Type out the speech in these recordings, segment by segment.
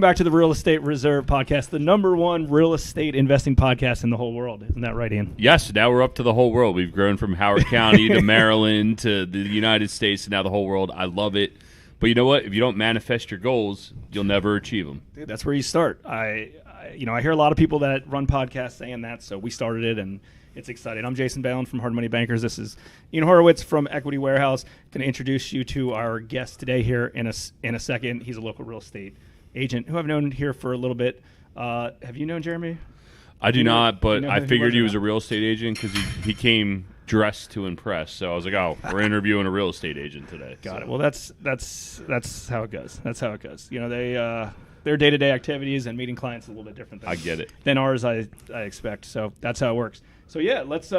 back to the Real Estate Reserve podcast, the #1 real estate investing podcast in the whole world. Isn't that right, Ian? Yes, now we're up to the whole world. We've grown from Howard County to Maryland to the United States and now the whole world. I love it. But you know what? If you don't manifest your goals, you'll never achieve them. Dude, that's where you start. I hear a lot of people that run podcasts saying that, so we started it, and it's exciting. I'm Jason Balin from Hard Money Bankers. This is Ian Horowitz from Equity Warehouse. Going to introduce you to our guest today here in a second. He's a local real estate agent who I've known here for a little bit. Have you known Jeremy? I do not, but I figured he was a a real estate agent because he came dressed to impress. So I was like, oh, we're interviewing a real estate agent today. Got it. Well, that's how it goes. That's how it goes. You know, their day-to-day activities and meeting clients is a little bit different than ours, I expect. So that's how it works. So yeah, let's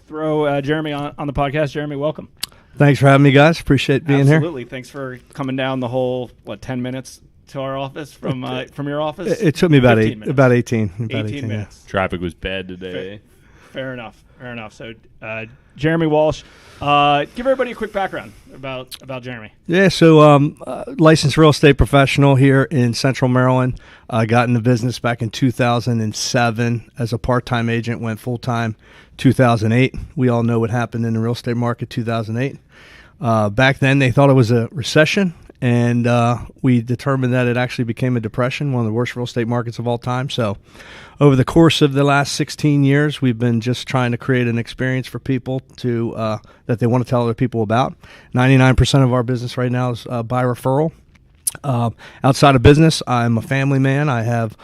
throw Jeremy on the podcast. Jeremy, welcome. Thanks for having me, guys. Appreciate being here. Absolutely. Thanks for coming down the whole 10 minutes to our office from your office. It took me about 18 minutes. Yeah. Traffic was bad today. Fair enough. So Jeremy Walsh, give everybody a quick background about Jeremy. Yeah, so licensed real estate professional here in Central Maryland. I got into business back in 2007 as a part-time agent, went full-time 2008. We all know what happened in the real estate market 2008. Back then, they thought it was a recession, and we determined that it actually became a depression, one of the worst real estate markets of all time. So over the course of the last 16 years, we've been just trying to create an experience for people to that they want to tell other people about. 99% of our business right now is by referral. Outside of business, I'm a family man. I have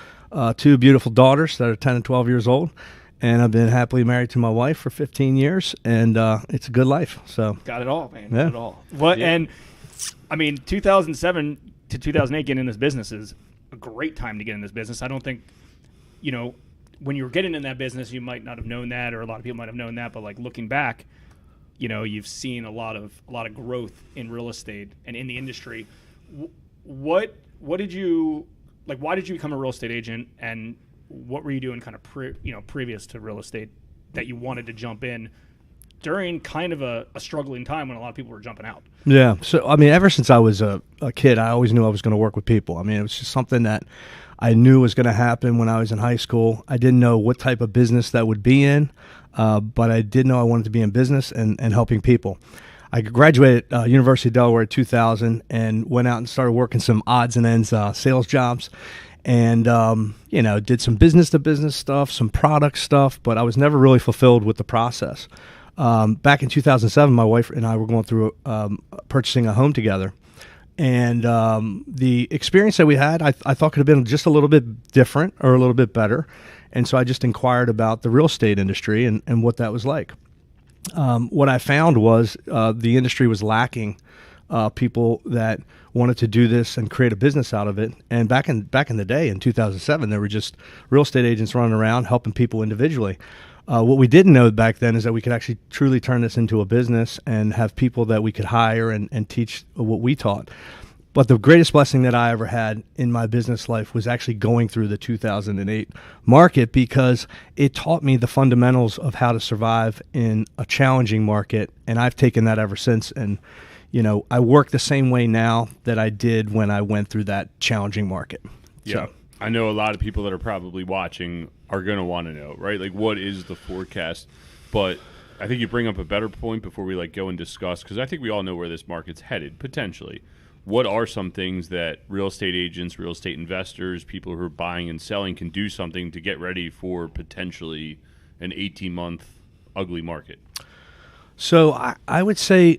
2 beautiful daughters that are 10 and 12 years old, and I've been happily married to my wife for 15 years, and it's a good life. So got it all, man. Yeah. Got it all. What? Yeah. And I mean, 2007 to 2008, getting in this business is a great time to get in this business. I don't think, when you were getting in that business, you might not have known that, or a lot of people might have known that. But like looking back, you've seen a lot of growth in real estate and in the industry. What did you like? Why did you become a real estate agent, and what were you doing kind of previous to real estate that you wanted to jump in during kind of a struggling time when a lot of people were jumping out? Yeah. So, I mean, ever since I was a kid, I always knew I was going to work with people. I mean, it was just something that I knew was going to happen when I was in high school. I didn't know what type of business that would be in, but I did know I wanted to be in business and helping people. I graduated University of Delaware in 2000 and went out and started working some odds and ends sales jobs. And, did some business-to-business stuff, some product stuff, but I was never really fulfilled with the process. Back in 2007, my wife and I were going through purchasing a home together. And the experience that we had, I thought could have been just a little bit different or a little bit better. And so I just inquired about the real estate industry and what that was like. What I found was the industry was lacking people that wanted to do this and create a business out of it. And back in the day, in 2007, there were just real estate agents running around helping people individually. What we didn't know back then is that we could actually truly turn this into a business and have people that we could hire and teach what we taught. But the greatest blessing that I ever had in my business life was actually going through the 2008 market, because it taught me the fundamentals of how to survive in a challenging market. And I've taken that ever since. And, I work the same way now that I did when I went through that challenging market. Yeah. So, I know a lot of people that are probably watching are going to want to know, right? Like, what is the forecast? But I think you bring up a better point before we go and discuss, because I think we all know where this market's headed, potentially. What are some things that real estate agents, real estate investors, people who are buying and selling can do something to get ready for potentially an 18-month ugly market? So I would say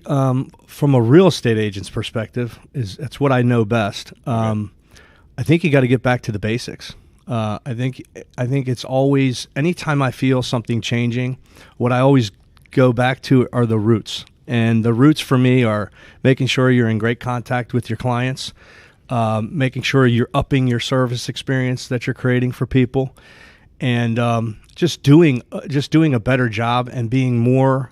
from a real estate agent's perspective, that's what I know best. I think you got to get back to the basics. I think it's always, anytime I feel something changing, what I always go back to are the roots. And the roots for me are making sure you're in great contact with your clients, making sure you're upping your service experience that you're creating for people, and just doing a better job and being more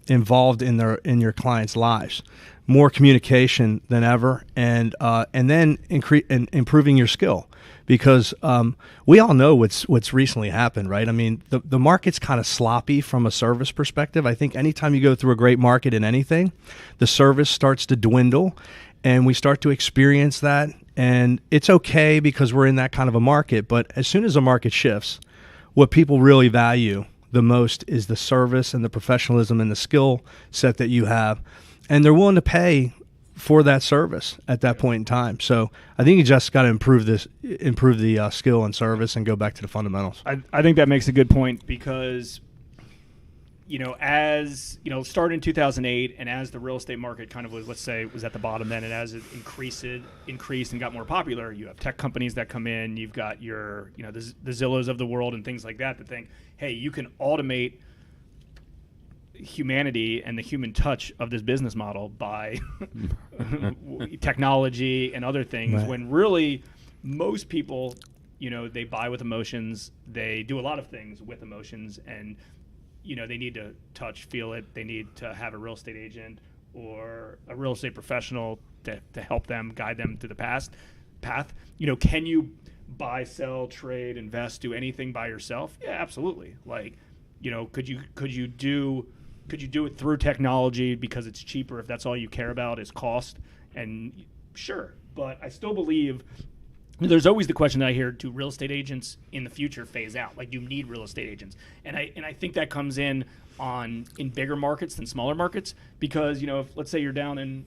involved in your clients' lives. More communication than ever, and then improving your skill, because we all know what's recently happened, right? I mean, the market's kind of sloppy from a service perspective. I think anytime you go through a great market in anything, the service starts to dwindle, and we start to experience that. And it's okay because we're in that kind of a market. But as soon as the market shifts, what people really value the most is the service and the professionalism and the skill set that you have. And they're willing to pay for that service at that point in time. So I think you just got to improve the skill and service and go back to the fundamentals. I think that makes a good point because, as, started in 2008 and as the real estate market kind of was, let's say, was at the bottom then, and as it increased and got more popular, you have tech companies that come in, you've got your, the Zillows of the world and things like that think, hey, you can automate humanity and the human touch of this business model by technology and other things, right, when really most people, they buy with emotions, they do a lot of things with emotions, and they need to touch, feel it, they need to have a real estate agent or a real estate professional to help them, guide them to the path. Can you buy, sell, trade, invest, do anything by yourself? Yeah, absolutely. Could you do it through technology because it's cheaper if that's all you care about is cost? And sure, but I still believe there's always the question that I hear: do real estate agents in the future phase out? You need real estate agents, and I think that comes in bigger markets than smaller markets, because if, let's say, you're down in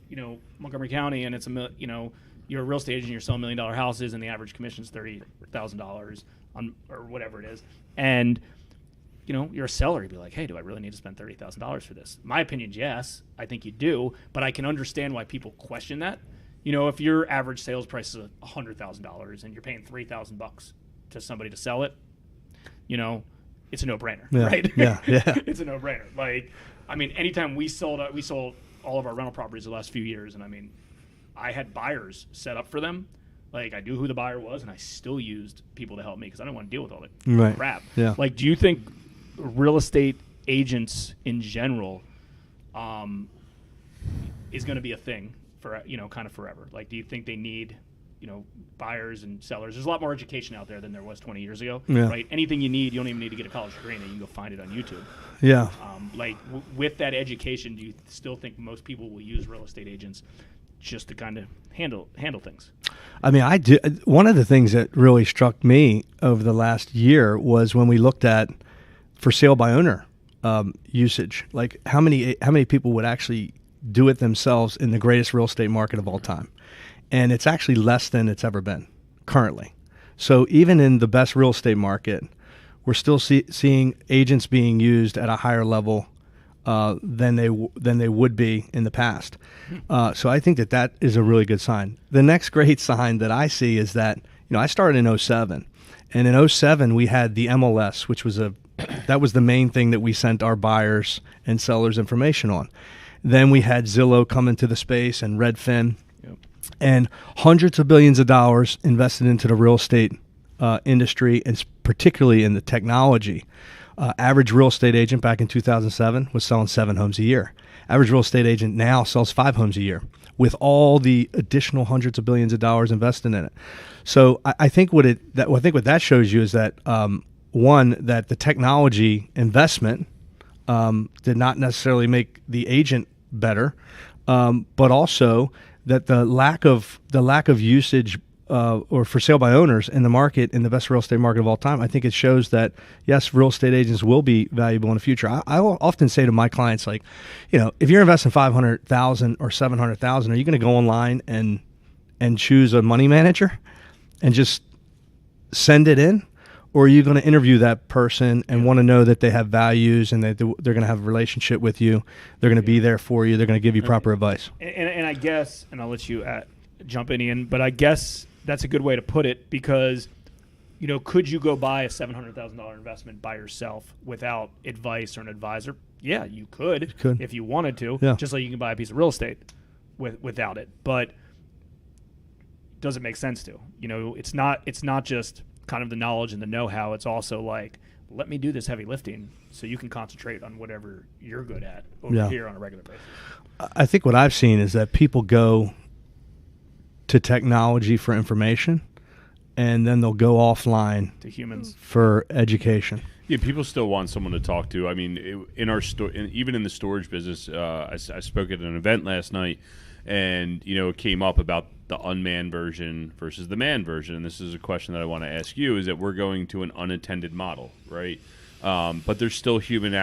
Montgomery County and it's you're a real estate agent, you're selling $1 million houses, and the average commission is $30,000 or whatever it is, and you're a seller, you'd be like, hey, do I really need to spend $30,000 for this? My opinion is yes, I think you do, but I can understand why people question that. If your average sales price is $100,000 and you're paying $3,000 to somebody to sell it, it's a no-brainer, right? Yeah. It's a no-brainer. Anytime we sold all of our rental properties the last few years, and I had buyers set up for them. I knew who the buyer was, and I still used people to help me because I didn't want to deal with all the crap. Yeah. Do you think real estate agents in general is going to be a thing for kind of forever? Do you think they need buyers and sellers? There's a lot more education out there than there was 20 years ago, right? Anything you need, you don't even need to get a college degree in it. You can go find it on YouTube. Yeah. With that education, do you still think most people will use real estate agents just to kind of handle things? I do. One of the things that really struck me over the last year was when we looked at for sale by owner usage. How many people would actually do it themselves in the greatest real estate market of all time? And it's actually less than it's ever been currently. So even in the best real estate market, we're still seeing agents being used at a higher level than they would be in the past. So I think that is a really good sign. The next great sign that I see is that I started in 2007, and in 2007 we had the MLS, which was that was the main thing that we sent our buyers and sellers information on. Then we had Zillow come into the space and Redfin, and hundreds of billions of dollars invested into the real estate industry, and particularly in the technology. Average real estate agent back in 2007 was selling 7 homes a year. Average real estate agent now sells 5 homes a year with all the additional hundreds of billions of dollars invested in it. So I think what that shows you is that one, that the technology investment did not necessarily make the agent better, but also that the lack of usage or for sale by owners in the market, in the best real estate market of all time, I think it shows that, yes, real estate agents will be valuable in the future. I will often say to my clients, if you're investing $500,000 or $700,000, are you going to go online and choose a money manager and just send it in? Or are you going to interview that person and want to know that they have values and that they're going to have a relationship with you? They're going to be there for you. They're going to give you proper advice. And I guess, and I'll let you jump in, Ian, but I guess that's a good way to put it, because, could you go buy a $700,000 investment by yourself without advice or an advisor? Yeah, you could. If you wanted to, just like you can buy a piece of real estate without it. But does it make sense to? It's not just kind of the knowledge and the know-how. It's also let me do this heavy lifting so you can concentrate on whatever you're good at over here on a regular basis. I think what I've seen is that people go to technology for information, and then they'll go offline to humans for education. Yeah, people still want someone to talk to. In our store, even in the storage business, I spoke at an event last night, and it came up about the unmanned version versus the manned version. And this is a question that I want to ask you: is that we're going to an unattended model, right? But there's still human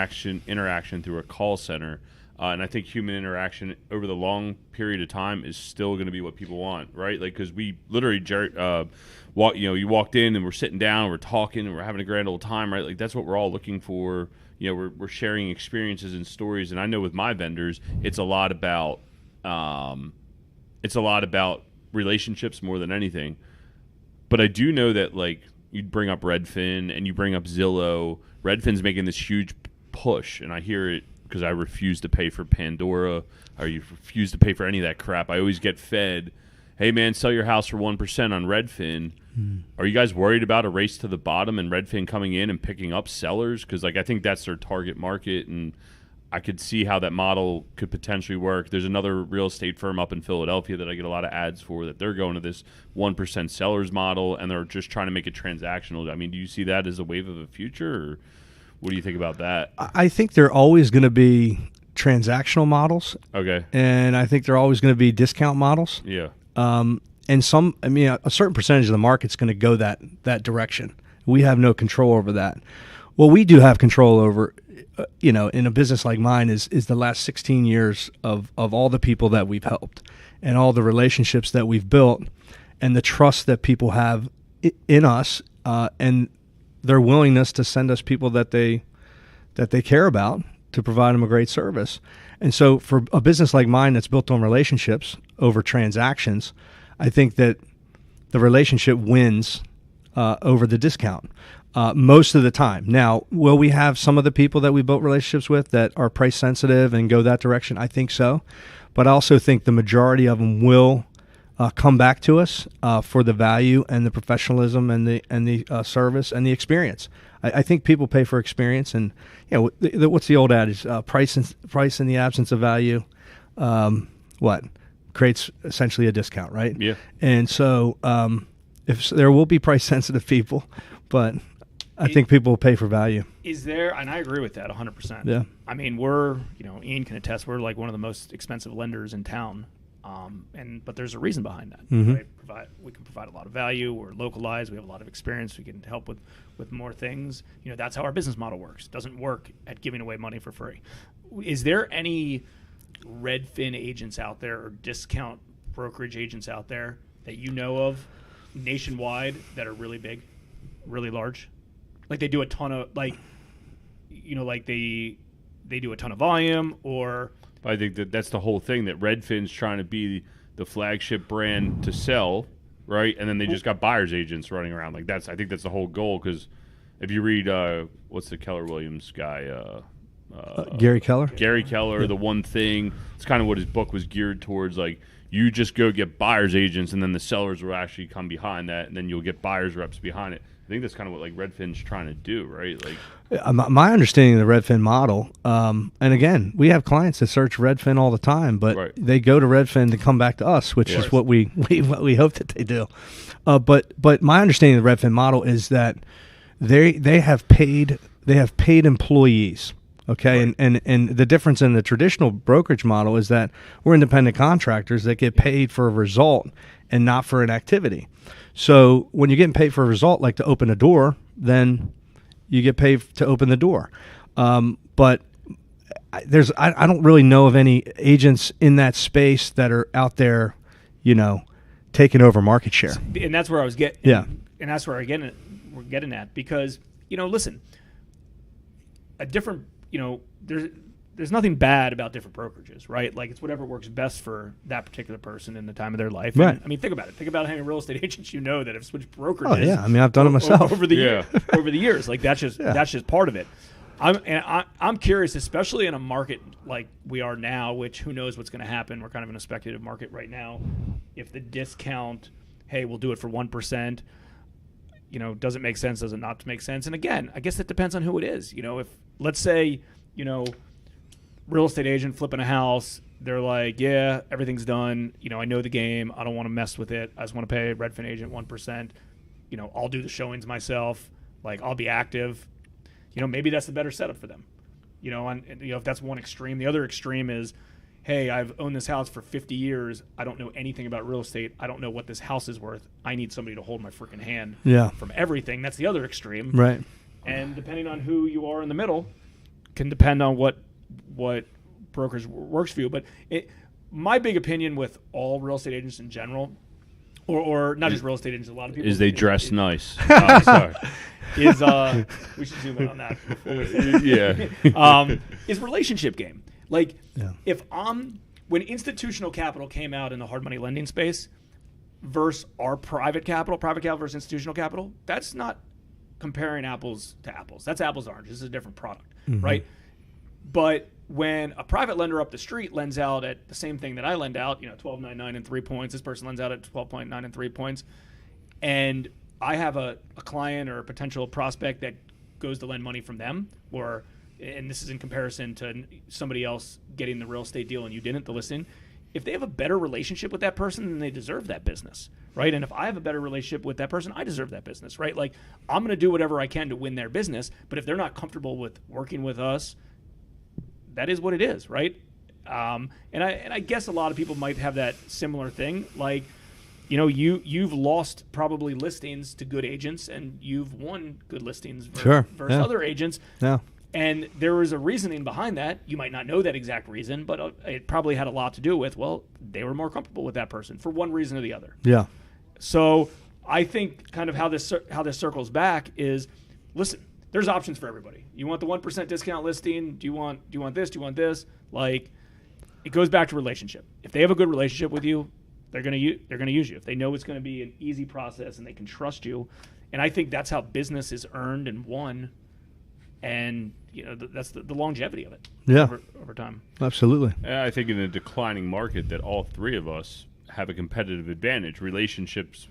interaction through a call center. And I think human interaction over the long period of time is still going to be what people want, right? Like, because we literally, you walked in and we're sitting down, we're talking, and we're having a grand old time, right? Like, that's what we're all looking for. We're sharing experiences and stories. And I know with my vendors, it's a lot about relationships more than anything. But I do know that, like, you bring up Redfin and you bring up Zillow. Redfin's making this huge push, and I hear it because I refuse to pay for Pandora, or you refuse to pay for any of that crap. I always get fed, hey, man, sell your house for 1% on Redfin. Are you guys worried about a race to the bottom and Redfin coming in and picking up sellers? Because, like, I think that's their target market, and I could see how that model could potentially work. There's another real estate firm up in Philadelphia that I get a lot of ads for, that they're going to this 1% sellers model, and they're just trying to make it transactional. I mean, do you see that as a wave of the future, or what do you think about that? I think they're always going to be transactional models. Okay. And I think they're always going to be discount models. Yeah. And a certain percentage of the market's going to go that direction. We have no control over that. What we do have control over, in a business like mine is the last 16 years of all the people that we've helped and all the relationships that we've built and the trust that people have in us, and their willingness to send us people that they care about to provide them a great service. And so for a business like mine that's built on relationships over transactions, I think that the relationship wins over the discount most of the time. Now, will we have some of the people that we built relationships with that are price sensitive and go that direction? I think so. But I also think the majority of them will come back to us for the value and the professionalism and the service and the experience. I think people pay for experience, and what's the old adage? Price in the absence of value, creates essentially a discount, right? Yeah. And so if there will be price sensitive people, but I think people will pay for value. Is there, and I agree with that 100%. Yeah. I mean, we're, Ian can attest, we're like one of the most expensive lenders in town. But there's a reason behind that. Mm-hmm. Right? We can provide a lot of value. We're localized. We have a lot of experience. We can help with more things. That's how our business model works. It doesn't work at giving away money for free. Is there any Redfin agents out there or discount brokerage agents out there that you know of nationwide that are really big, really large? Like they do a ton of they do a ton of volume, or I think that's the whole thing, that Redfin's trying to be the flagship brand to sell, right? And then they just got buyer's agents running around. Like I think that's the whole goal. Because if you read what's the Keller Williams guy, Gary Keller. Gary Keller, The One Thing. It's kind of what his book was geared towards. Like, you just go get buyer's agents, and then the sellers will actually come behind that, and then you'll get buyer's reps behind it. I think that's kind of what Redfin's trying to do, right? My understanding of the Redfin model, and again, we have clients that search Redfin all the time, but they go to Redfin to come back to us, which is what we hope that they do. But my understanding of the Redfin model is that they have paid employees. Okay, right. and the difference in the traditional brokerage model is that we're independent contractors that get paid for a result and not for an activity. So when you're getting paid for a result, like to open a door, then you get paid to open the door. But I don't really know of any agents in that space that are out there, taking over market share. And that's where I was getting. Yeah. And that's where we're getting at, because listen, a different. There's nothing bad about different brokerages, right? Like, it's whatever works best for that particular person in the time of their life. Right. And, I mean, think about it. Think about having real estate agents that have switched brokerages. Oh yeah, I mean, I've done it myself over the years. Like, that's just part of it. I'm curious, especially in a market like we are now, which who knows what's going to happen. We're kind of in a speculative market right now. If the discount, hey, we'll do it for 1%. Does it make sense? Does it not make sense? And again, I guess that depends on who it is. If, let's say, real estate agent flipping a house, they're like, yeah, everything's done. I know the game. I don't want to mess with it. I just want to pay a Redfin agent 1%. I'll do the showings myself. Like, I'll be active. Maybe that's the better setup for them. If that's one extreme. The other extreme is, hey, I've owned this house for 50 years. I don't know anything about real estate. I don't know what this house is worth. I need somebody to hold my freaking hand from everything. That's the other extreme. Right. And depending on who you are in the middle can depend on what brokers works for you. But my big opinion with all real estate agents in general, or not just real estate agents, a lot of people is they dress nice. Oh, sorry. Is we should zoom in on that. Is relationship game. Like if when institutional capital came out in the hard money lending space versus our private capital versus institutional capital, that's not comparing apples to apples. That's apples to oranges. This is a different product, right? But when a private lender up the street lends out at the same thing that I lend out, 12.99 and 3 points, this person lends out at 12.9 and 3 points, and I have a client or a potential prospect that goes to lend money from them, and this is in comparison to somebody else getting the real estate deal and you didn't, the listing. If they have a better relationship with that person, then they deserve that business, right? And if I have a better relationship with that person, I deserve that business, right? Like, I'm going to do whatever I can to win their business, but if they're not comfortable with working with us, that is what it is, right? And I guess a lot of people might have that similar thing. Like, you've lost probably listings to good agents, and you've won good listings versus other agents. Yeah. And there was a reasoning behind that. You might not know that exact reason, but it probably had a lot to do with, they were more comfortable with that person for one reason or the other. Yeah. So I think kind of how this circles back is, listen, there's options for everybody. You want the 1% discount listing? Do you want this? Do you want this? Like, it goes back to relationship. If they have a good relationship with you, they're gonna use you. If they know it's gonna be an easy process and they can trust you, and I think that's how business is earned and won. And that's the longevity of it over time. Absolutely. I think in a declining market that all three of us have a competitive advantage. Relationships,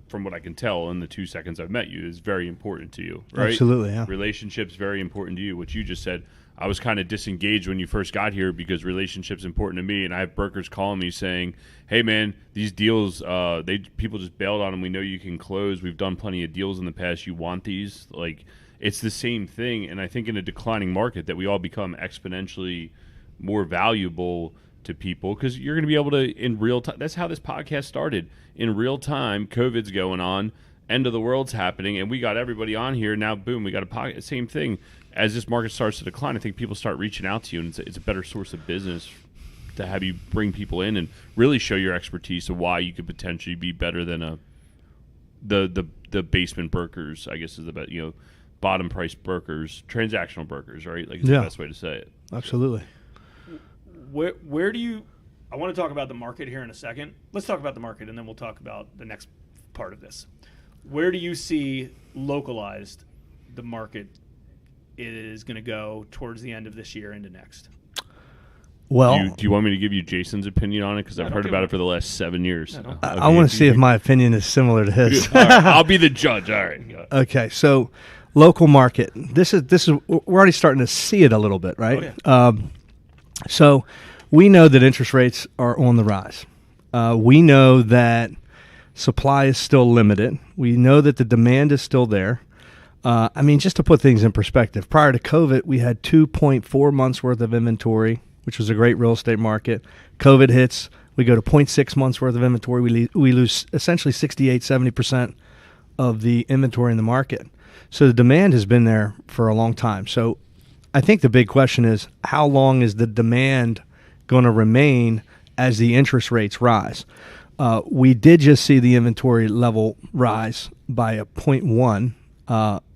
from what I can tell in the 2 seconds I've met you, is very important to you, right? Absolutely, yeah. Relationships very important to you. What you just said, I was kind of disengaged when you first got here because relationships important to me, and I have brokers calling me saying, hey man, these deals, people just bailed on them. We know you can close. We've done plenty of deals in the past. You want these? Like, it's the same thing, and I think in a declining market that we all become exponentially more valuable to people because you're going to be able to, in real time, that's how this podcast started. In real time, COVID's going on, end of the world's happening, and we got everybody on here. Now, boom, we got a podcast. Same thing. As this market starts to decline, I think people start reaching out to you, and it's a better source of business to have you bring people in and really show your expertise of why you could potentially be better than the basement brokers, I guess is the bottom price brokers, transactional brokers, right? Like, it's the best way to say it. Absolutely. Where do you? I want to talk about the market here in a second. Let's talk about the market, and then we'll talk about the next part of this. Where do you see localized the market is going to go towards the end of this year into next? Well, do you want me to give you Jason's opinion on it? Because I've heard about it for the last 7 years. I want to see if my opinion is similar to his. All right, I'll be the judge. All right. Okay, so local market. This is we're already starting to see it a little bit, right? Oh, yeah. So we know that interest rates are on the rise. We know that supply is still limited. We know that the demand is still there. I mean, just to put things in perspective, prior to COVID, we had 2.4 months worth of inventory, which was a great real estate market. COVID hits, we go to 0.6 months worth of inventory. We lose essentially 68, 70% of the inventory in the market. So the demand has been there for a long time. So I think the big question is, how long is the demand going to remain as the interest rates rise? We did just see the inventory level rise by a 0.1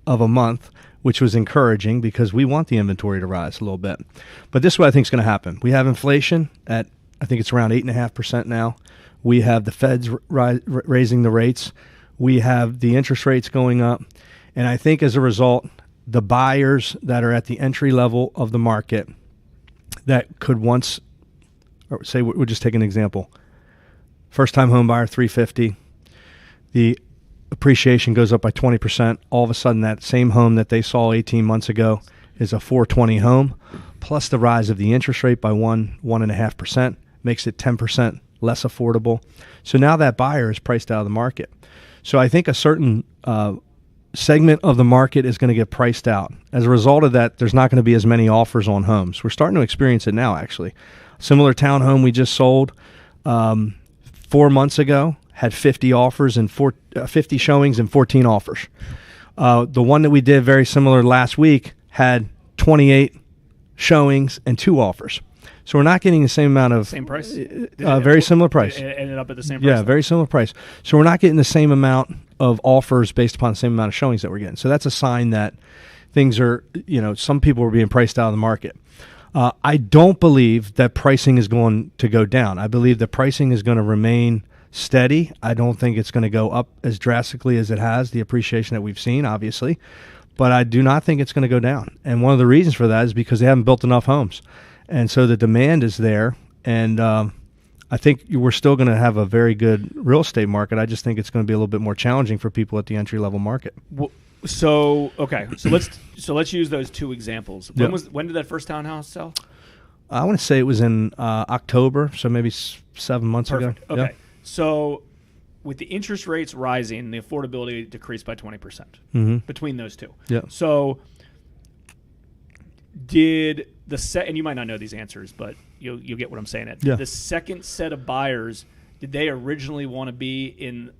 of a month, which was encouraging because we want the inventory to rise a little bit. But this is what I think is going to happen. We have inflation at, I think it's around 8.5% now. We have the Feds raising the rates. We have the interest rates going up. And I think as a result, the buyers that are at the entry level of the market that could once, or say, we'll just take an example. First-time home buyer, $350,000. The appreciation goes up by 20%. All of a sudden, that same home that they saw 18 months ago is a $420,000 home, plus the rise of the interest rate by 1.5% makes it 10% less affordable. So now that buyer is priced out of the market. So I think a certain segment of the market is going to get priced out. As a result of that, there's not going to be as many offers on homes. We're starting to experience it now, actually. Similar townhome we just sold 4 months ago had 50 offers and 50 showings and 14 offers. The one that we did very similar last week had 28 showings and 2 offers. So we're not getting the same amount of... Same price? Very similar price. It ended up at the same price? Yeah, very similar price. So we're not getting the same amount of offers based upon the same amount of showings that we're getting. So that's a sign that things are, some people are being priced out of the market. I don't believe that pricing is going to go down. I believe that pricing is going to remain steady. I don't think it's going to go up as drastically as it has, the appreciation that we've seen, obviously. But I do not think it's going to go down. And one of the reasons for that is because they haven't built enough homes. And so the demand is there. And I think we're still going to have a very good real estate market. I just think it's going to be a little bit more challenging for people at the entry-level market. Well, so let's use those 2 examples. When did that first townhouse sell? I want to say it was in October, so maybe 7 months Perfect. ago. Okay. Yeah. So with the interest rates rising, the affordability decreased by 20% between those 2. Yeah. So did and you might not know these answers, but you'll get what I'm saying. Yeah. The second set of buyers, did they originally want to be in,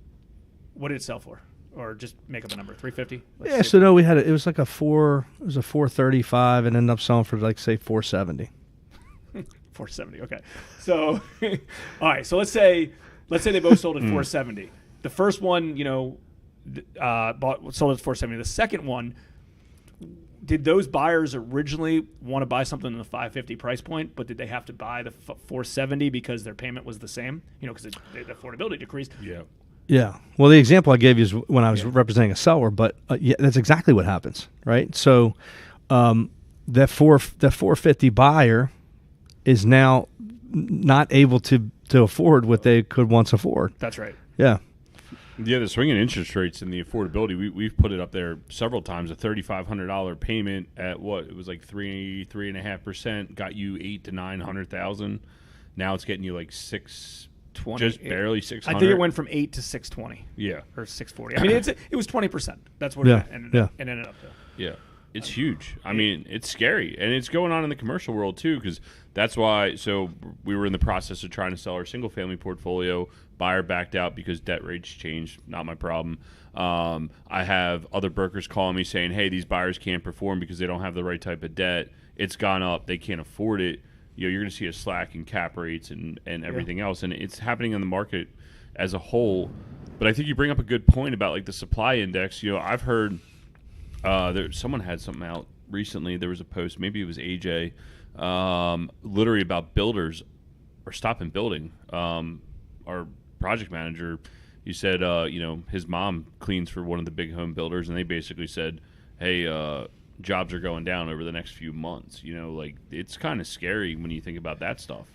what did it sell for? Or just make up a number, 350? Yeah, so no, it was like it was a 435 and ended up selling for like say 470. 470, okay. So all right, so let's say they both sold at 470. The first one, sold at 470. The second one, did those buyers originally want to buy something in the 550 price point, but did they have to buy the 470 because their payment was the same? Because the affordability decreased. Yeah. Yeah. Well, the example I gave you is when I was representing a seller, but yeah, that's exactly what happens, right? So that 450 buyer is now not able to afford what they could once afford. That's right. Yeah. Yeah, the swing in interest rates and the affordability, we've put it up there several times. A $3,500 payment at what? It was like 3.5%, got you $800,000 to $900,000. Now it's getting you like 620, just barely 600. I think it went from 8 to 620. Yeah, or 640. I mean, it was 20%. That's what it ended up to. Yeah. It's huge. I mean, it's scary. And it's going on in the commercial world, too, because that's why. So we were in the process of trying to sell our single-family portfolio. Buyer backed out because debt rates changed. Not my problem. I have other brokers calling me saying, hey, these buyers can't perform because they don't have the right type of debt. It's gone up. They can't afford it. You're going to see a slack in cap rates and everything else. And it's happening in the market as a whole. But I think you bring up a good point about, like, the supply index. I've heard – someone had something out recently. There was a post, maybe it was AJ, literally about builders are stopping building. Our project manager, he said, his mom cleans for one of the big home builders, and they basically said, hey, jobs are going down over the next few months. Like, it's kind of scary when you think about that stuff.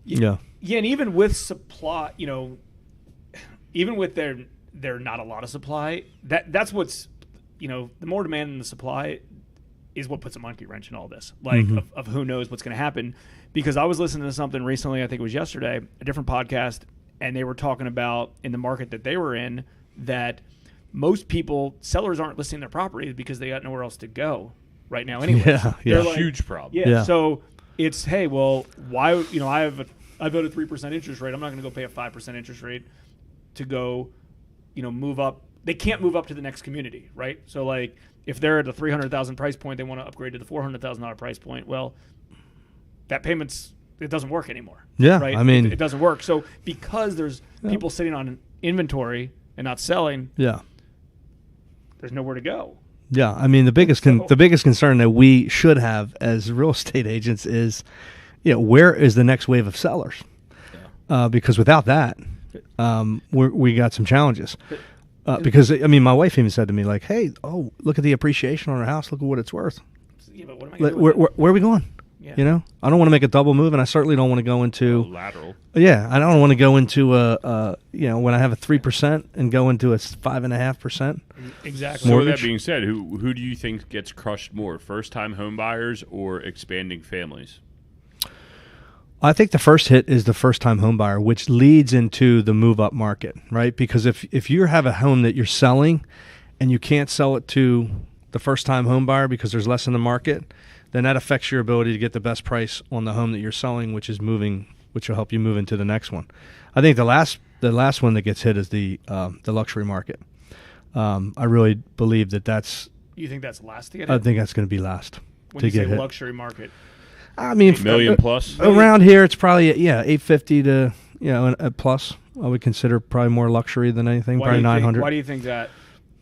Yeah. Yeah, and even with supply, even with there not a lot of supply, that's what's, the more demand than the supply is what puts a monkey wrench in all this, like of who knows what's going to happen. Because I was listening to something recently, I think it was yesterday, a different podcast, and they were talking about in the market that they were in that most sellers aren't listing their properties because they got nowhere else to go right now anyway. Yeah. Like, huge problem. Yeah. So it's, hey, well, why, I vote a 3% interest rate. I'm not going to go pay a 5% interest rate to go, move up. They can't move up to the next community, right? So, like, if they're at a $300,000 price point, they want to upgrade to the $400,000 price point. Well, that it doesn't work anymore. Yeah, right? I mean, it doesn't work. So, because there's people sitting on inventory and not selling, there's nowhere to go. Yeah, I mean, the biggest concern that we should have as real estate agents is, where is the next wave of sellers? Yeah. Because without that, we got some challenges. Because, I mean, my wife even said to me, like, hey, look at the appreciation on our house. Look at what it's worth. Yeah, but what am I going to do? Where are we going? Yeah. I don't want to make a double move, and I certainly don't want to go into lateral. Yeah, I don't want to go into when I have a 3% and go into a 5.5%. Exactly. So with that being said, who do you think gets crushed more, first-time home buyers or expanding families? I think the first hit is the first-time home buyer, which leads into the move-up market, right? Because if you have a home that you're selling and you can't sell it to the first-time home buyer because there's less in the market, then that affects your ability to get the best price on the home that you're selling, which will help you move into the next one. I think the last one that gets hit is the luxury market. I really believe that's. You think that's last to get I hit? think that's going to be last When to you say get hit. luxury market, I mean, $1 million plus around here, it's probably 850 to a plus. I would consider probably more luxury than anything. Probably 900. Why do you think that?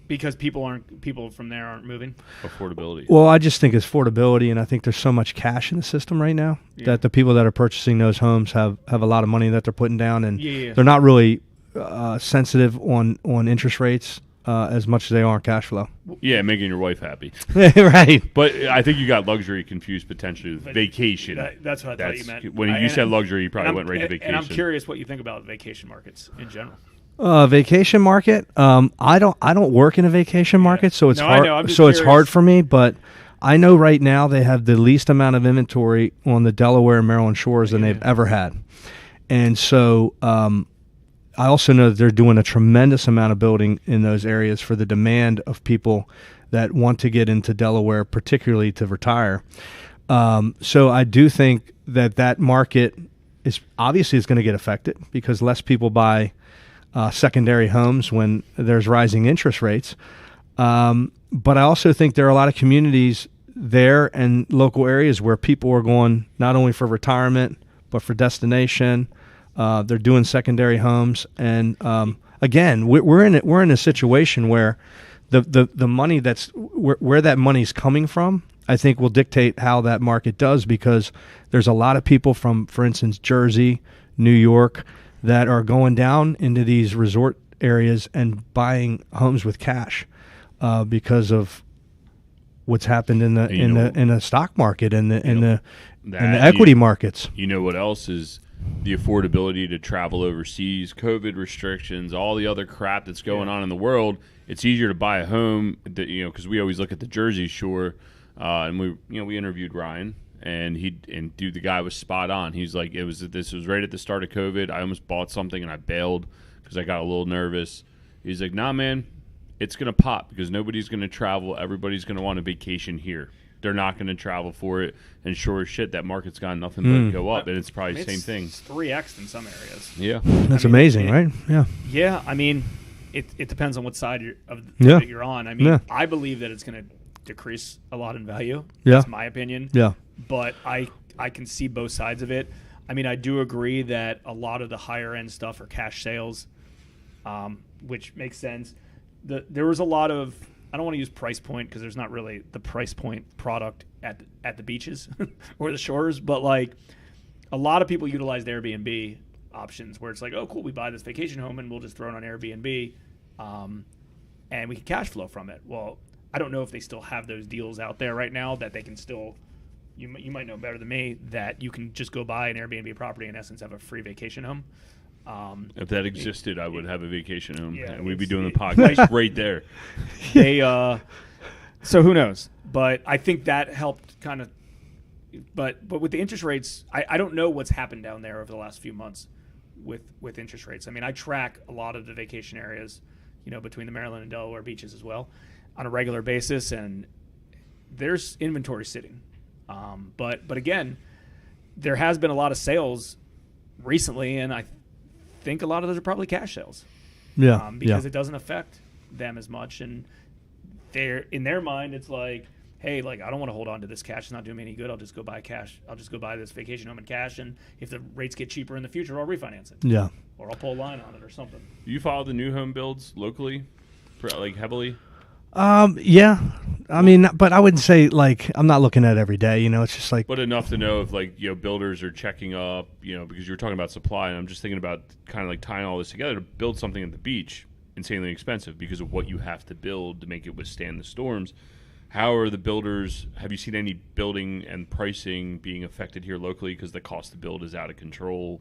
Because people from there aren't moving. affordability. Well, I just think it's affordability, and I think there's so much cash in the system right now that the people that are purchasing those homes have a lot of money that they're putting down, and they're not really sensitive on interest rates as much as they are on cash flow. Yeah, making your wife happy. Right. But I think you got luxury confused potentially with vacation. That's what I thought you meant. When you said luxury, you probably went right to vacation. And I'm curious what you think about vacation markets in general. Vacation market. I don't work in a vacation market, so it's hard. I know. It's hard for me. But I know right now they have the least amount of inventory on the Delaware and Maryland shores than they've ever had, and so I also know that they're doing a tremendous amount of building in those areas for the demand of people that want to get into Delaware, particularly to retire. So I do think that market is obviously going to get affected because less people buy secondary homes when there's rising interest rates. But I also think there are a lot of communities there and local areas where people are going not only for retirement, but for destination. They're doing secondary homes. And again, we're in a situation where the money where that money's coming from, I think will dictate how that market does, because there's a lot of people from, for instance, Jersey, New York, that are going down into these resort areas and buying homes with cash because of what's happened in the stock market and the equity markets. You know what else is the affordability to travel overseas, COVID restrictions, all the other crap that's going on in the world. It's easier to buy a home because we always look at the Jersey Shore, and we interviewed Ryan. And the guy was spot on. He's like, this was right at the start of COVID. I almost bought something and I bailed because I got a little nervous. He's like, nah, man, it's gonna pop because nobody's gonna travel. Everybody's gonna want a vacation here. They're not gonna travel for it. And sure as shit, that market's got nothing but go up. And it's probably the same thing. It's 3x in some areas. Yeah, that's amazing, right? Yeah. Yeah, I mean, it depends on what side that you're on. I mean, I believe that it's gonna decrease a lot in value. Yeah. That's my opinion. Yeah. But I can see both sides of it. I mean, I do agree that a lot of the higher end stuff are cash sales, which makes sense. There was a lot of, I don't want to use price point because there's not really the price point product at the beaches or the shores, but like a lot of people utilized Airbnb options where it's like, oh, cool, we buy this vacation home and we'll just throw it on Airbnb, and we can cash flow from it. Well, I don't know if they still have those deals out there right now that they can still. You might know better than me that you can just go buy an Airbnb property in essence have a free vacation home. If that existed, I would have a vacation home, Yeah, and we'd be doing the podcast right there. So who knows? But I think that helped kind of. But with the interest rates, I don't know what's happened down there over the last few months with interest rates. I mean, I track a lot of the vacation areas, between the Maryland and Delaware beaches as well, on a regular basis, and there's inventory sitting. But again, there has been a lot of sales recently, and I think a lot of those are probably cash sales. Yeah. Because it doesn't affect them as much, and in their mind, it's like, hey, like I don't want to hold on to this cash; it's not doing me any good. I'll just go buy cash. I'll just go buy this vacation home in cash, and if the rates get cheaper in the future, I'll refinance it. Yeah. Or I'll pull a line on it or something. You follow the new home builds locally, like heavily? Yeah. I mean, but I wouldn't say like I'm not looking at it every day. It's just like. But enough to know if builders are checking up. Because you were talking about supply, and I'm just thinking about kind of like tying all this together to build something at the beach. Insanely expensive because of what you have to build to make it withstand the storms. How are the builders? Have you seen any building and pricing being affected here locally because the cost to build is out of control?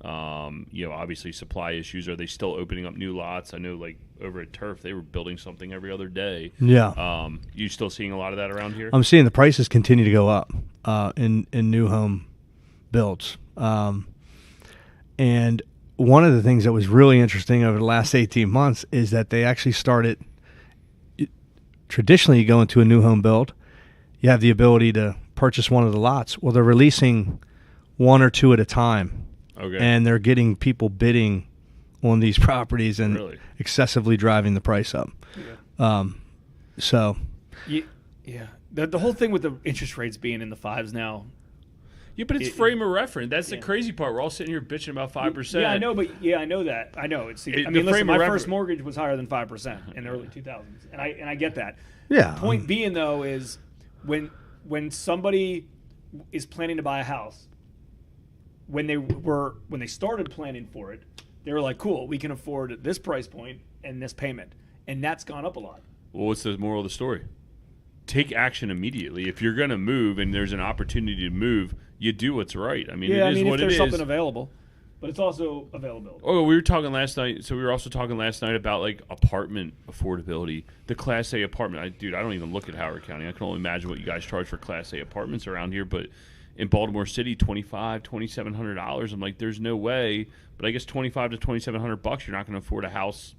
Obviously supply issues. Are they still opening up new lots? I know like over at Turf, they were building something every other day. Yeah. You still seeing a lot of that around here? I'm seeing the prices continue to go up in new home builds. And one of the things that was really interesting over the last 18 months is that they actually started traditionally you go into a new home build, you have the ability to purchase one of the lots. Well, they're releasing one or two at a time. Okay. And they're getting people bidding on these properties and Really? excessively driving the price up. Yeah. So Yeah. The whole thing with the interest rates being in the 5s now. Yeah, but it's frame of reference. That's the Yeah. crazy part. We're all sitting here bitching about 5%. Yeah, I know, but I know that. I know. It's. I the mean, listen, frame of my reference- first mortgage was higher than 5% in the early 2000s, and I get that. yeah, Point being though is when somebody is planning to buy a house, when they started planning for it, they were like, cool, we can afford this price point and this payment, and that's gone up a lot. Well, what's the moral of the story? Take action immediately. If you're going to move and there's an opportunity to move, you do what's right. I mean, it is what if there's it something is. available, but it's also availability. Oh, we were talking last night. So we were also talking last night about like apartment affordability. The Class A apartment. I don't even look at Howard County. I can only imagine what you guys charge for Class A apartments around here. But in Baltimore City, $2,700. I'm like, there's no way. But I guess $2,500 to $2,700, you're not going to afford a house.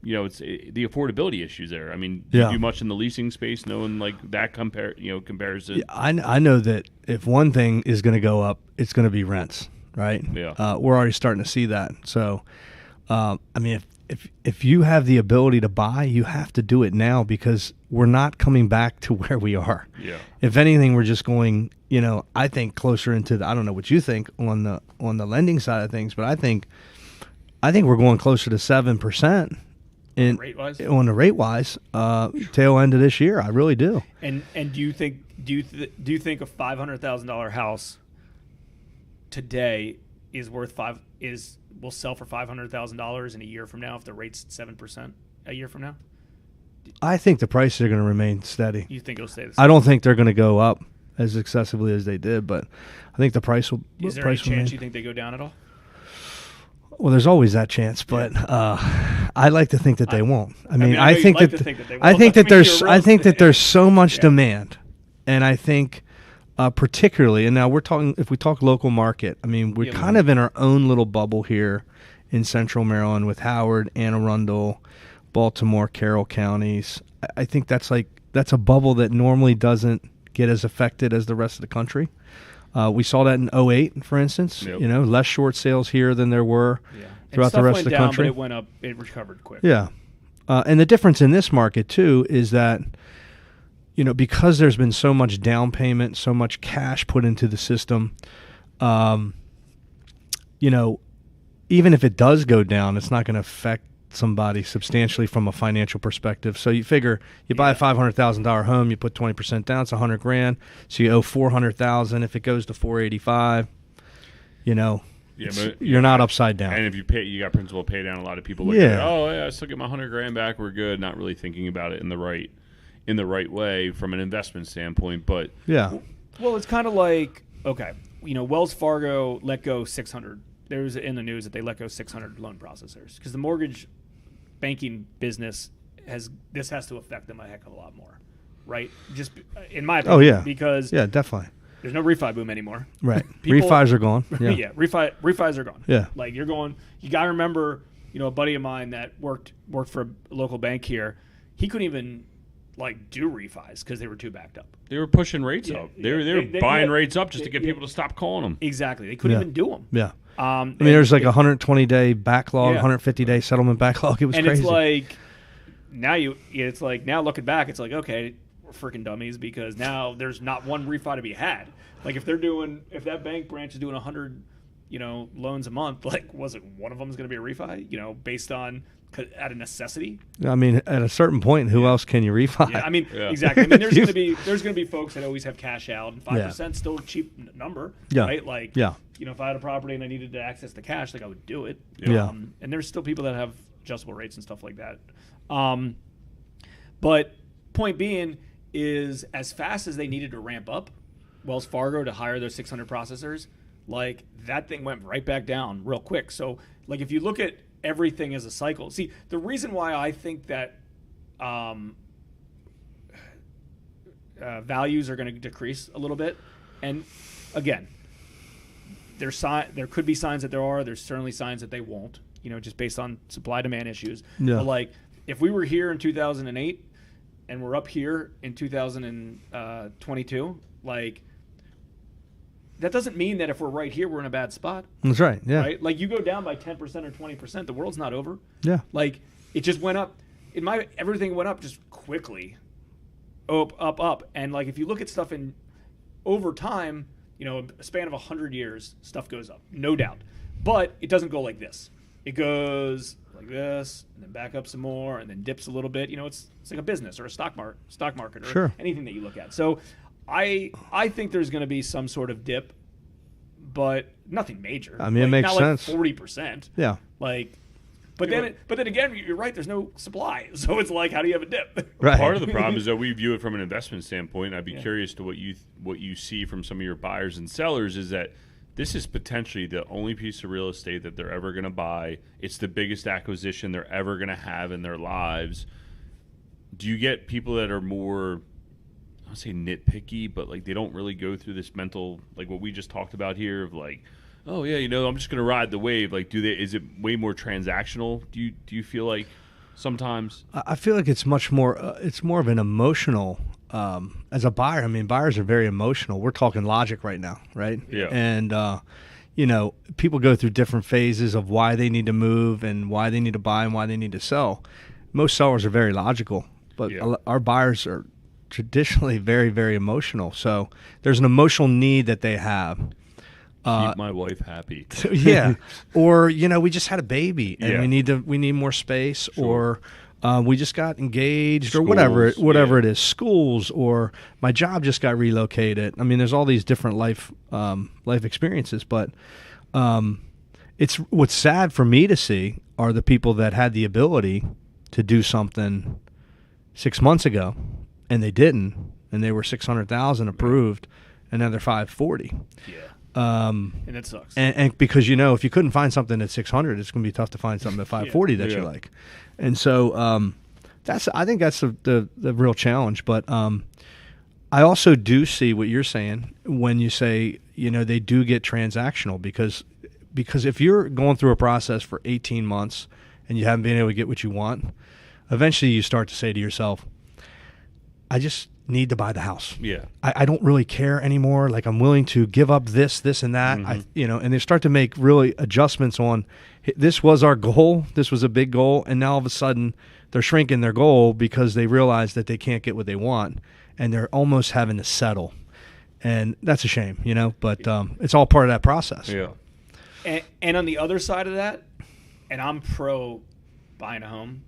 You know, it's the affordability issues there. I mean, do you do much in the leasing space, knowing like that comparison? Yeah, I know that if one thing is going to go up, it's going to be rents, right? Yeah. We're already starting to see that. So, I mean, if you have the ability to buy, you have to do it now because we're not coming back to where we are. Yeah. If anything, we're just going, I think closer into I don't know what you think on the lending side of things, but I think we're going closer to 7%. Rate-wise? On the rate-wise, tail end of this year, I really do. And do you think a $500,000 house today will sell for $500,000 in a year from now if the rate's 7% a year from now? I think the prices are going to remain steady. You think it'll stay the same? I don't think they're going to go up as excessively as they did, but I think the price will. Is there any chance you think they go down at all? Well, there's always that chance, but I like to think that they won't. I mean, I I know think you like that to think that they I won't. think I that mean, there's you're I think that there's so much Yeah. demand, and I think particularly, and now we're talking. If we talk local market, I mean, we're kind of in our own little bubble here in Central Maryland with Howard, Anne Arundel, Baltimore, Carroll counties. I think that's a bubble that normally doesn't get as affected as the rest of the country. We saw that in 2008, for instance. Yep. Less short sales here than there were throughout the stuff rest went of the down, country. But it went up. It recovered quick. Yeah. And the difference in this market, too, is that, because there's been so much down payment, so much cash put into the system, even if it does go down, it's not going to affect somebody substantially from a financial perspective. So you figure you buy a $500,000 home, you put 20% down, it's $100,000. So you owe $400,000. If it goes to $485,000, you're not upside down. And if you pay, you got principal pay down. A lot of people look at, I still get my $100,000 back. We're good. Not really thinking about it in the right way from an investment standpoint. But Well, it's kind of like Wells Fargo let go 600. There's in the news that they let go 600 loan processors because the mortgage banking business has to affect them a heck of a lot more, right? Just in my opinion, because definitely. There's no refi boom anymore. Right. Refis are gone. Yeah, refis are gone. Yeah. Like you got to remember, a buddy of mine that worked for a local bank here, he couldn't even do refis because they were too backed up. They were pushing rates up. They were buying rates up just to get people to stop calling them. Exactly. They couldn't even do them. Yeah. There's like a 120-day backlog, 150-day settlement backlog. It was crazy. And it's like now looking back, it's like, okay, we're freaking dummies because now there's not one refi to be had. Like if that bank branch is doing 100, loans a month, wasn't one of them is going to be a refi, based on out of necessity? I mean, at a certain point, who else can you refi? Yeah, I mean, exactly. I mean, there's going to be folks that always have cash out, and 5% still a cheap number, right? If I had a property and I needed to access the cash, I would do it. And there's still people that have adjustable rates and stuff like that. But point being is, as fast as they needed to ramp up Wells Fargo to hire those 600 processors, that thing went right back down real quick. So, if you look at everything as a cycle. See, the reason why I think that values are going to decrease a little bit, and again, there could be signs that there are. There's certainly signs that they won't. Just based on supply demand issues. Yeah. But if we were here in 2008, and we're up here in 2022, like that doesn't mean that if we're right here, we're in a bad spot. That's right. Yeah. Right? Like you go down by 10% or 20%, the world's not over. Yeah. Like it just went up. Everything went up just quickly. Up. And like if you look at stuff in over time, you know, a span of 100 years, stuff goes up, no doubt. But it doesn't go like this. It goes like this, and then back up some more, and then dips a little bit. You know, it's like a business or a stock market or Sure. anything that you look at. So I think there's going to be some sort of dip, but nothing major. I mean, it makes not sense. Like 40%. Yeah. Like, but then again, you're right. There's no supply, so it's like, how do you have a dip? Right. Part of the problem is that we view it from an investment standpoint. I'd be curious to what you see from some of your buyers and sellers is that this is potentially the only piece of real estate that they're ever going to buy. It's the biggest acquisition they're ever going to have in their lives. Do you get people that are more, I don't say nitpicky, but like they don't really go through this mental, like what we just talked about here of like, oh yeah, you know, I'm just going to ride the wave. Like, is it way more transactional? Do you feel like sometimes? I feel like it's much more. It's more of an emotional. As a buyer, I mean, buyers are very emotional. We're talking logic right now, right? Yeah. And you know, people go through different phases of why they need to move and why they need to buy and why they need to sell. Most sellers are very logical, but our buyers are traditionally very, very emotional. So there's an emotional need that they have. Keep my wife happy. Yeah. Or, you know, we just had a baby and Yeah. we need more space, Sure. or we just got engaged, Schools, or whatever yeah. it is, schools, or my job just got relocated. I mean, there's all these different life experiences, but it's what's sad for me to see are the people that had the ability to do something 6 months ago and they didn't, and they were 600,000 approved, and now they're 540. Yeah. And that sucks. And because, you know, if you couldn't find something at 600, it's going to be tough to find something at 540 that you like. And so I think that's the real challenge. But I also do see what you're saying when you say, you know, they do get transactional because if you're going through a process for 18 months and you haven't been able to get what you want, eventually you start to say to yourself, I just need to buy the house. Yeah. I don't really care anymore. Like, I'm willing to give up this and that. And they start to make really adjustments on, this was our goal. This was a big goal. And now all of a sudden they're shrinking their goal because they realize that they can't get what they want, and they're almost having to settle. And that's a shame, you know, but it's all part of that process. Yeah. And on the other side of that, and I'm pro buying a home,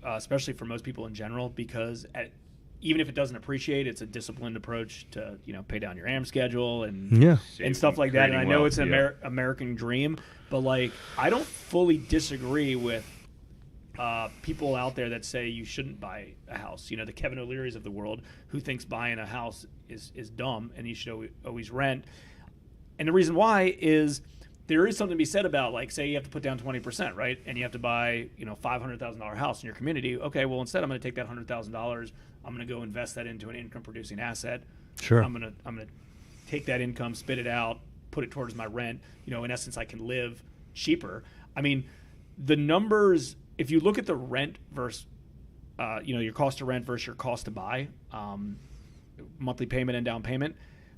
especially for most people in general, because even if it doesn't appreciate, it's a disciplined approach to, you know, pay down your AM schedule and stuff like that. And I know it's an American dream, but like, I don't fully disagree with people out there that say you shouldn't buy a house. You know, the Kevin O'Leary's of the world who thinks buying a house is dumb and you should always rent. And the reason why is there is something to be said about, like, say you have to put down 20%, right? And you have to buy, you know, $500,000 house in your community. Okay, well, instead I'm going to take that $100,000, I'm going to go invest that into an income producing asset. Sure. I'm going to take that income, spit it out, put it towards my rent. You know, in essence, I can live cheaper. I mean, the numbers, if you look at the rent versus, you know, your cost to rent versus your cost to buy, monthly payment and down payment,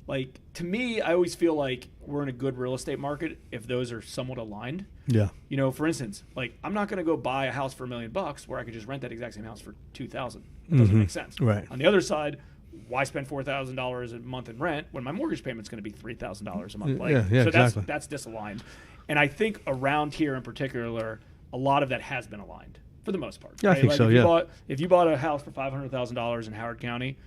like, to me, I always feel like we're in a good real estate market if those are somewhat aligned. Yeah. You know, for instance, like, I'm not going to go buy a house for $1 million where I could just rent that exact same house for $2,000. It doesn't make sense. Right. On the other side, why spend $4,000 a month in rent when my mortgage payment's going to be $3,000 a month? Like, yeah, so exactly. that's disaligned. And I think around here in particular, a lot of that has been aligned for the most part. Yeah, I think so. If you bought a house for $500,000 in Howard County,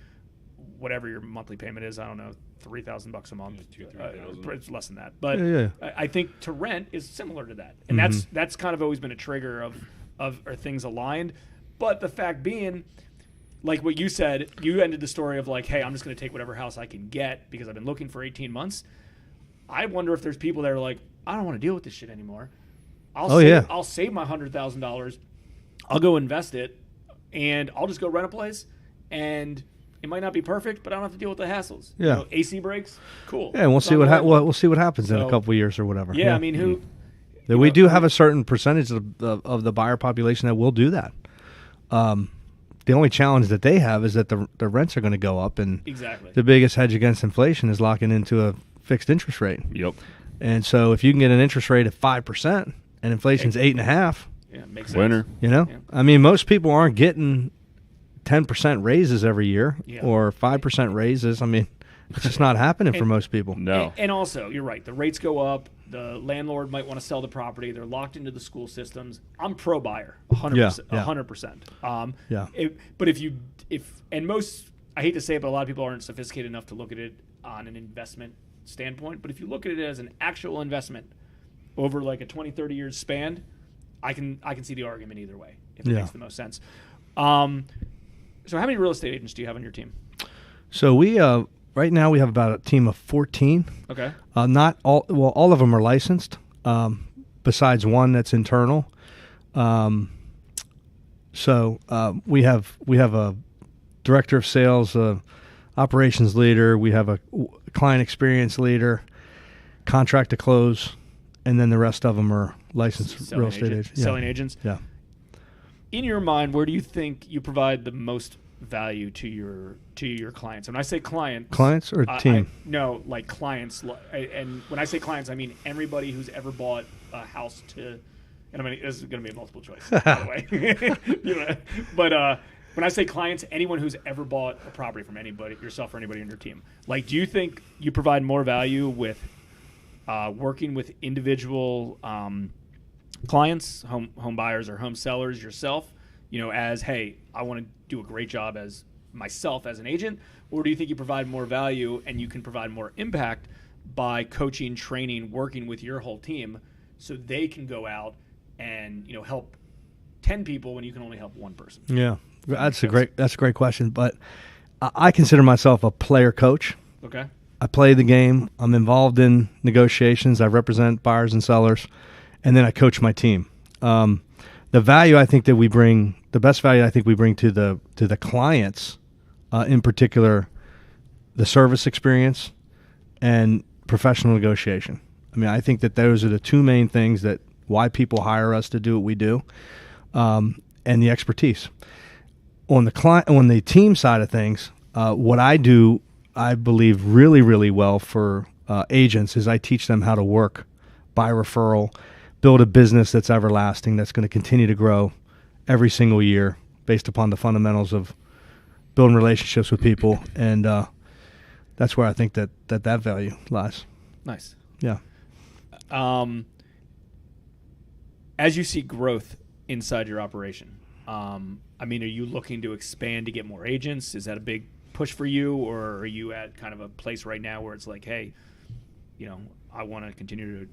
whatever your monthly payment is, I don't know, $3,000 a month. It's less than that, but I think to rent is similar to that, and that's kind of always been a trigger of are things aligned. But the fact being, like what you said, you ended the story of like, hey, I'm just going to take whatever house I can get because I've been looking for 18 months. I wonder if there's people that are like, I don't want to deal with this shit anymore. I'll save my $100,000. I'll go invest it, and I'll just go rent a place, and it might not be perfect, but I don't have to deal with the hassles. Yeah. You know, AC breaks, cool. Yeah, and we'll see we'll see what happens in a couple of years or whatever. Yeah, I mean, we do have a certain percentage of the buyer population that will do that. the only challenge that they have is that the rents are going to go up, and Exactly. the biggest hedge against inflation is locking into a fixed interest rate. Yep. And so if you can get an interest rate of 5% and inflation's 8.5%, Yeah, makes sense. Winner. you know, Yeah. I mean, most people aren't getting 10% raises every year Yeah. or 5% raises. I mean, it's just not happening for most people. No. And also, you're right. The rates go up. The landlord might want to sell the property. They're locked into the school systems. I'm pro buyer, 100%. Yeah. 100%. Yeah. But and most, I hate to say it, but a lot of people aren't sophisticated enough to look at it on an investment standpoint. But if you look at it as an actual investment over like a 20, 30 years span, I can see the argument either way if it Yeah. makes the most sense. So how many real estate agents do you have on your team? So we right now we have about a team of 14. Okay. Not all. Well, all of them are licensed, besides one that's internal. So we have a director of sales, operations leader. We have a client experience leader, contract to close, and then the rest of them are licensed real estate agents. Yeah. Selling agents. Yeah. In your mind, where do you think you provide the most value to your clients? When I say clients Or team? No, like clients. And when I say clients, I mean everybody who's ever bought a house to. And I mean, this is going to be a multiple choice, by the way. But when I say clients, anyone who's ever bought a property from anybody, yourself or anybody on your team. Like, do you think you provide more value with working with individual clients, home buyers or home sellers yourself, as, hey, I want to do a great job as myself as an agent? Or do you think you provide more value and you can provide more impact by coaching, training, working with your whole team so they can go out and, help 10 people when you can only help one person? Yeah. That's a great question. But I consider myself a player coach. Okay. I play the game. I'm involved in negotiations. I represent buyers and sellers, and then I coach my team. The value I think that we bring, the best value I think we bring to the clients, in particular, the service experience and professional negotiation. I mean, I think that those are the two main things that why people hire us to do what we do, and the expertise. On the team side of things, what I do, I believe really, really well for agents is I teach them how to work by referral, build a business that's everlasting, that's going to continue to grow every single year based upon the fundamentals of building relationships with people. And that's where I think that value lies. Nice. Yeah. As you see growth inside your operation, are you looking to expand to get more agents? Is that a big push for you, or are you at kind of a place right now where it's like, hey, I want to continue to,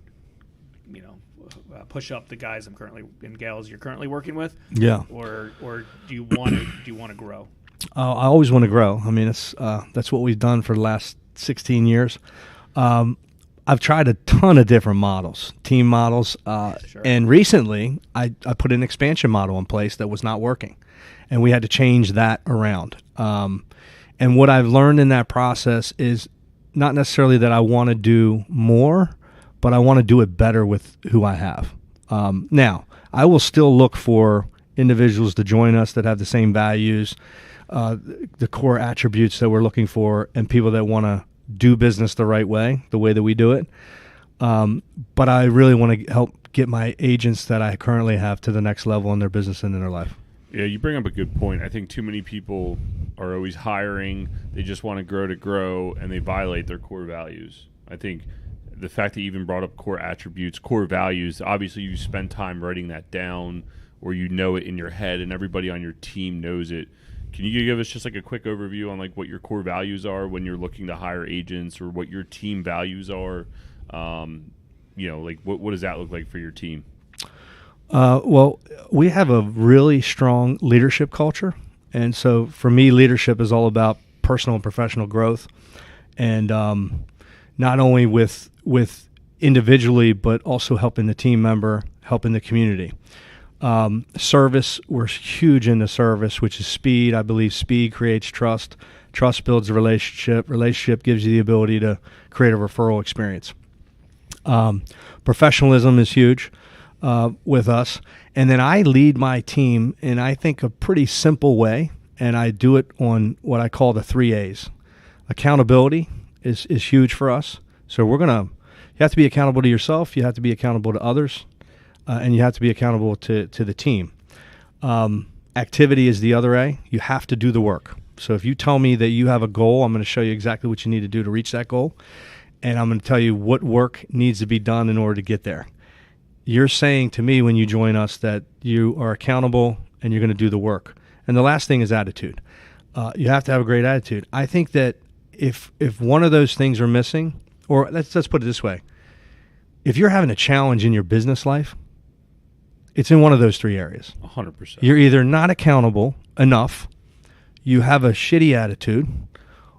push up the guys I'm currently and gals you're currently working with? Yeah. Or do you want to grow? I always want to grow. I mean, that's what we've done for the last 16 years. I've tried a ton of different models, team models, Sure. and recently I put an expansion model in place that was not working, and we had to change that around. And what I've learned in that process is not necessarily that I want to do more, but I want to do it better with who I have. Now, I will still look for individuals to join us that have the same values, the core attributes that we're looking for, and people that want to do business the right way, the way that we do it. But I really want to help get my agents that I currently have to the next level in their business and in their life. Yeah, you bring up a good point. I think too many people are always hiring. They just want to grow, and they violate their core values. I think the fact that you even brought up core attributes, core values, obviously you spend time writing that down, or you know it in your head, and everybody on your team knows it. Can you give us just like a quick overview on like what your core values are when you're looking to hire agents, or what your team values are? Like what does that look like for your team? Well, we have a really strong leadership culture. And so for me, leadership is all about personal and professional growth. And not only with individually, but also helping the team member, helping the community. Service, we're huge into service, which is speed. I believe speed creates trust. Trust builds a relationship. Relationship gives you the ability to create a referral experience. Professionalism is huge with us. And then I lead my team in, I think, a pretty simple way. and I do it on what I call the 3 A's. Accountability is huge for us. So you have to be accountable to yourself, you have to be accountable to others, and you have to be accountable to the team. Activity is the other A. You have to do the work. So if you tell me that you have a goal, I'm going to show you exactly what you need to do to reach that goal, and I'm going to tell you what work needs to be done in order to get there. You're saying to me when you join us that you are accountable and you're going to do the work. And the last thing is attitude. You have to have a great attitude. I think that if one of those things are missing, or let's put it this way, if you're having a challenge in your business life, it's in one of those 3 areas. 100%. You're either not accountable enough, you have a shitty attitude,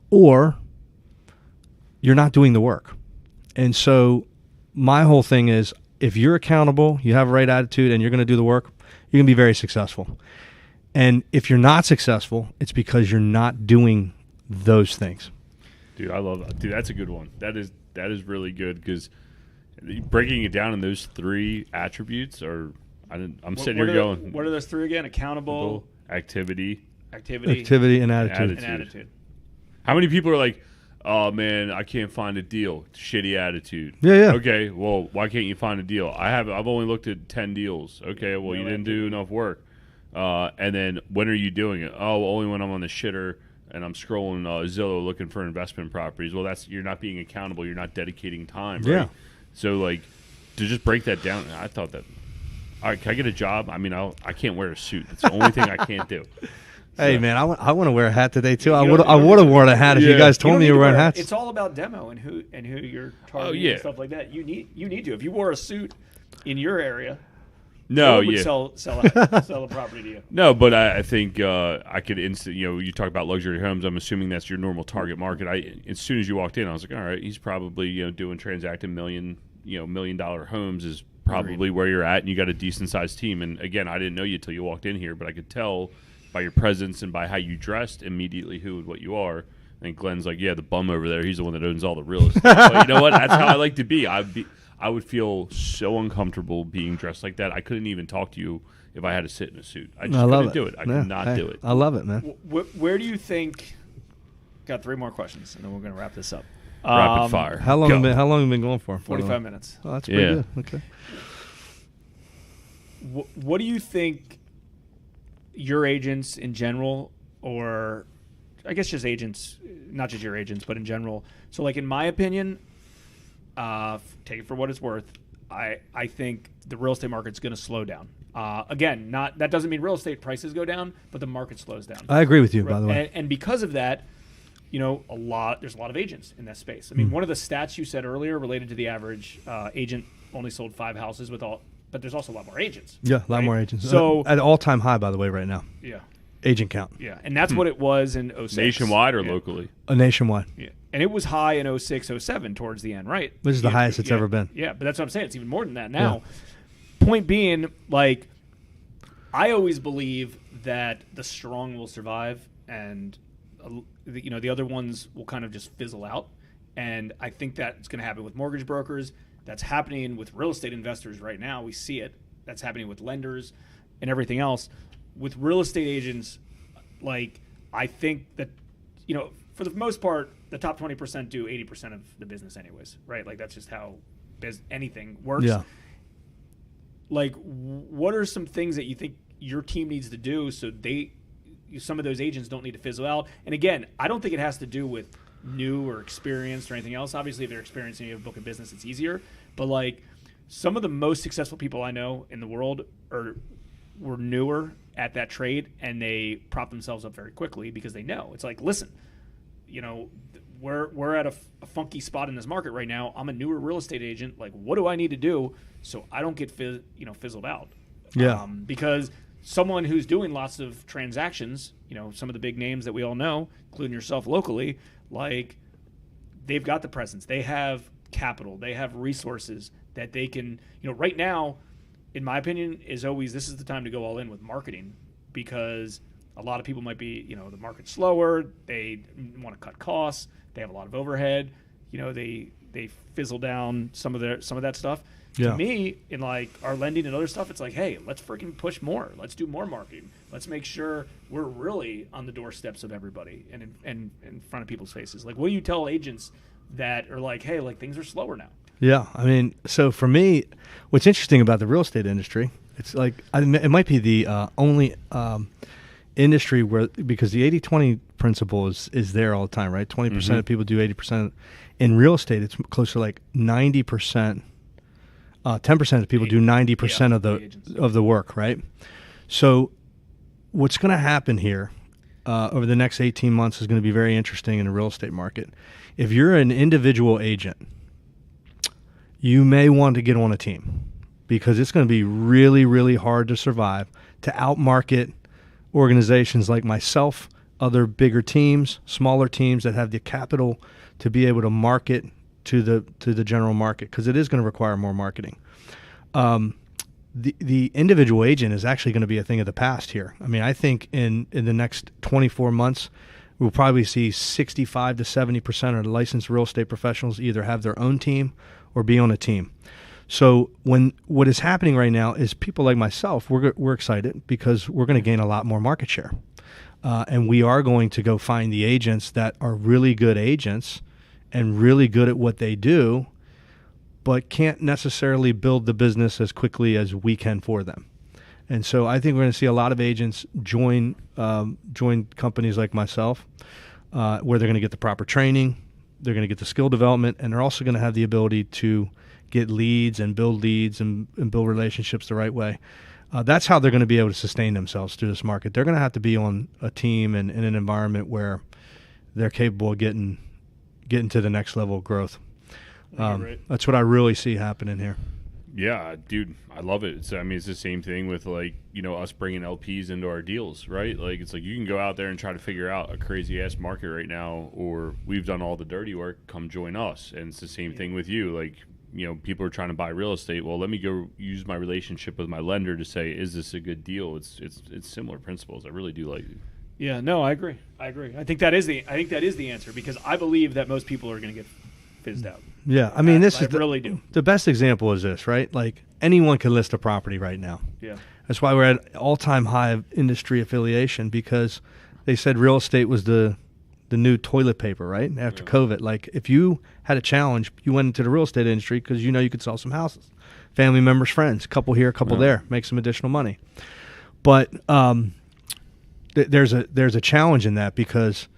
or you're not doing the work. And so my whole thing is, if you're accountable, you have a right attitude, and you're going to do the work, you're going to be very successful. And if you're not successful, it's because you're not doing those things. Dude, I love that. Dude, that's a good one. That is really good, because breaking it down in those 3 attributes are. I'm sitting here going. What are those 3 again? Accountable, activity, and attitude. How many people are like, oh man, I can't find a deal. Shitty attitude. Yeah. Okay, well, why can't you find a deal? I've only looked at 10 deals. Okay, well, you didn't do enough work. And then when are you doing it? Oh, only when I'm on the shitter and I'm scrolling Zillow looking for investment properties. Well, you're not being accountable. You're not dedicating time. Right? Yeah. So like, to just break that down, I thought that. All right, can I get a job? I mean, I can't wear a suit. That's the only thing I can't do. Hey, man, I want to wear a hat today, too. I would have worn a hat if you guys told me you were wearing hats. It's all about demo and who you're targeting and stuff like that. You need to. If you wore a suit in your area, would sell a property to you. No, but I think I could you talk about luxury homes. I'm assuming that's your normal target market. As soon as you walked in, I was like, all right, he's probably doing transacting $1 million homes is probably where you're at, and you got a decent sized team. And again, I didn't know you till you walked in here, but I could tell by your presence and by how you dressed immediately who and what you are. I think Glenn's like, yeah, the bum over there, he's the one that owns all the real estate. But you know what? That's how I like to be. I would feel so uncomfortable being dressed like that. I couldn't even talk to you if I had to sit in a suit. I just couldn't do it. I could not do it. I love it, man. Where do you think? Got 3 more questions, and then we're going to wrap this up. Rapid fire. How long have you been going for? 45 minutes. Oh, that's pretty good. Okay. What do you think your agents in general, or I guess just agents, not just your agents, but in general. So like in my opinion, take it for what it's worth, I think the real estate market's going to slow down. Again, that doesn't mean real estate prices go down, but the market slows down. I agree with you, by the way. And because of that, there's a lot of agents in that space. I mean, one of the stats you said earlier related to the average agent only sold 5 houses but there's also a lot more agents. Yeah, a lot more agents. So at an all-time high, by the way, right now. Yeah. Agent count. Yeah, and that's what it was in 06. Nationwide or locally? Nationwide. Yeah, and it was high in 06, 07 towards the end, right? This is the highest it's ever been. Yeah, but that's what I'm saying. It's even more than that now. Yeah. Point being, like, I always believe that the strong will survive and the other ones will kind of just fizzle out. And I think that's going to happen with mortgage brokers. That's happening with real estate investors right now. We see it. That's happening with lenders and everything else. With real estate agents, like, I think that, for the most part, the top 20% do 80% of the business anyways, right? Like, that's just how anything works. Yeah. Like, what are some things that you think your team needs to do so some of those agents don't need to fizzle out? And again, I don't think it has to do with new or experienced or anything else. Obviously, if they're experienced and you have a book of business, it's easier. But like, some of the most successful people I know in the world were newer at that trade, and they prop themselves up very quickly because they know. It's like, listen, we're at a funky spot in this market right now. I'm a newer real estate agent. Like, what do I need to do so I don't get fizzled out? Yeah. Because someone who's doing lots of transactions, some of the big names that we all know, including yourself locally, like, they've got the presence. They have capital. They have resources that they can, right now, in my opinion, this is the time to go all in with marketing, because a lot of people might be, the market's slower. They want to cut costs. They have a lot of overhead. They fizzle down some of that stuff. Yeah. To me, in like our lending and other stuff, it's like, hey, let's freaking push more. Let's do more marketing. Let's make sure we're really on the doorsteps of everybody and in front of people's faces. Like, what do you tell agents that are like, hey, like things are slower now? Yeah, I mean, so for me, what's interesting about the real estate industry, it's like it might be the only industry where, because the 80-20 principle is there all the time, right? 20% of people do 80%. In real estate, it's closer to like 90%. 10% of people do 90% of the work, right? So what's going to happen here over the next 18 months is going to be very interesting in the real estate market. If you're an individual agent, you may want to get on a team because it's going to be really, really hard to survive, to outmarket organizations like myself, other bigger teams, smaller teams that have the capital to be able to market to the general market, because it is going to require more marketing. The individual agent is actually going to be a thing of the past here. I mean, I think in the next 24 months, we'll probably see 65 to 70% of the licensed real estate professionals either have their own team or be on a team. So what is happening right now is people like myself, we're excited because we're going to gain a lot more market share. And we are going to go find the agents that are really good agents and really good at what they do, but can't necessarily build the business as quickly as we can for them. And so I think we're going to see a lot of agents join companies like myself, where they're going to get the proper training, they're going to get the skill development, and they're also going to have the ability to get leads and build relationships the right way. That's how they're going to be able to sustain themselves through this market. They're going to have to be on a team and in an environment where they're capable of getting to the next level of growth. Right. That's what I really see happening here. Yeah, dude, I love it. It's the same thing with like, us bringing LPs into our deals, right? Like, it's like you can go out there and try to figure out a crazy ass market right now, or we've done all the dirty work, come join us. And it's the same thing with you. Like, people are trying to buy real estate. Well, let me go use my relationship with my lender to say, is this a good deal? It's similar principles. I really do like it. Yeah, no, I agree. I think that is the answer, because I believe that most people are going to get fizzed out. Yeah, I mean, really do. The best example is this, right? Like, anyone can list a property right now. Yeah. That's why we're at all-time high of industry affiliation, because they said real estate was the new toilet paper, right? After COVID. Like, if you had a challenge, you went into the real estate industry because you could sell some houses. Family members, friends, couple here, couple there, make some additional money. But there's a challenge in that, because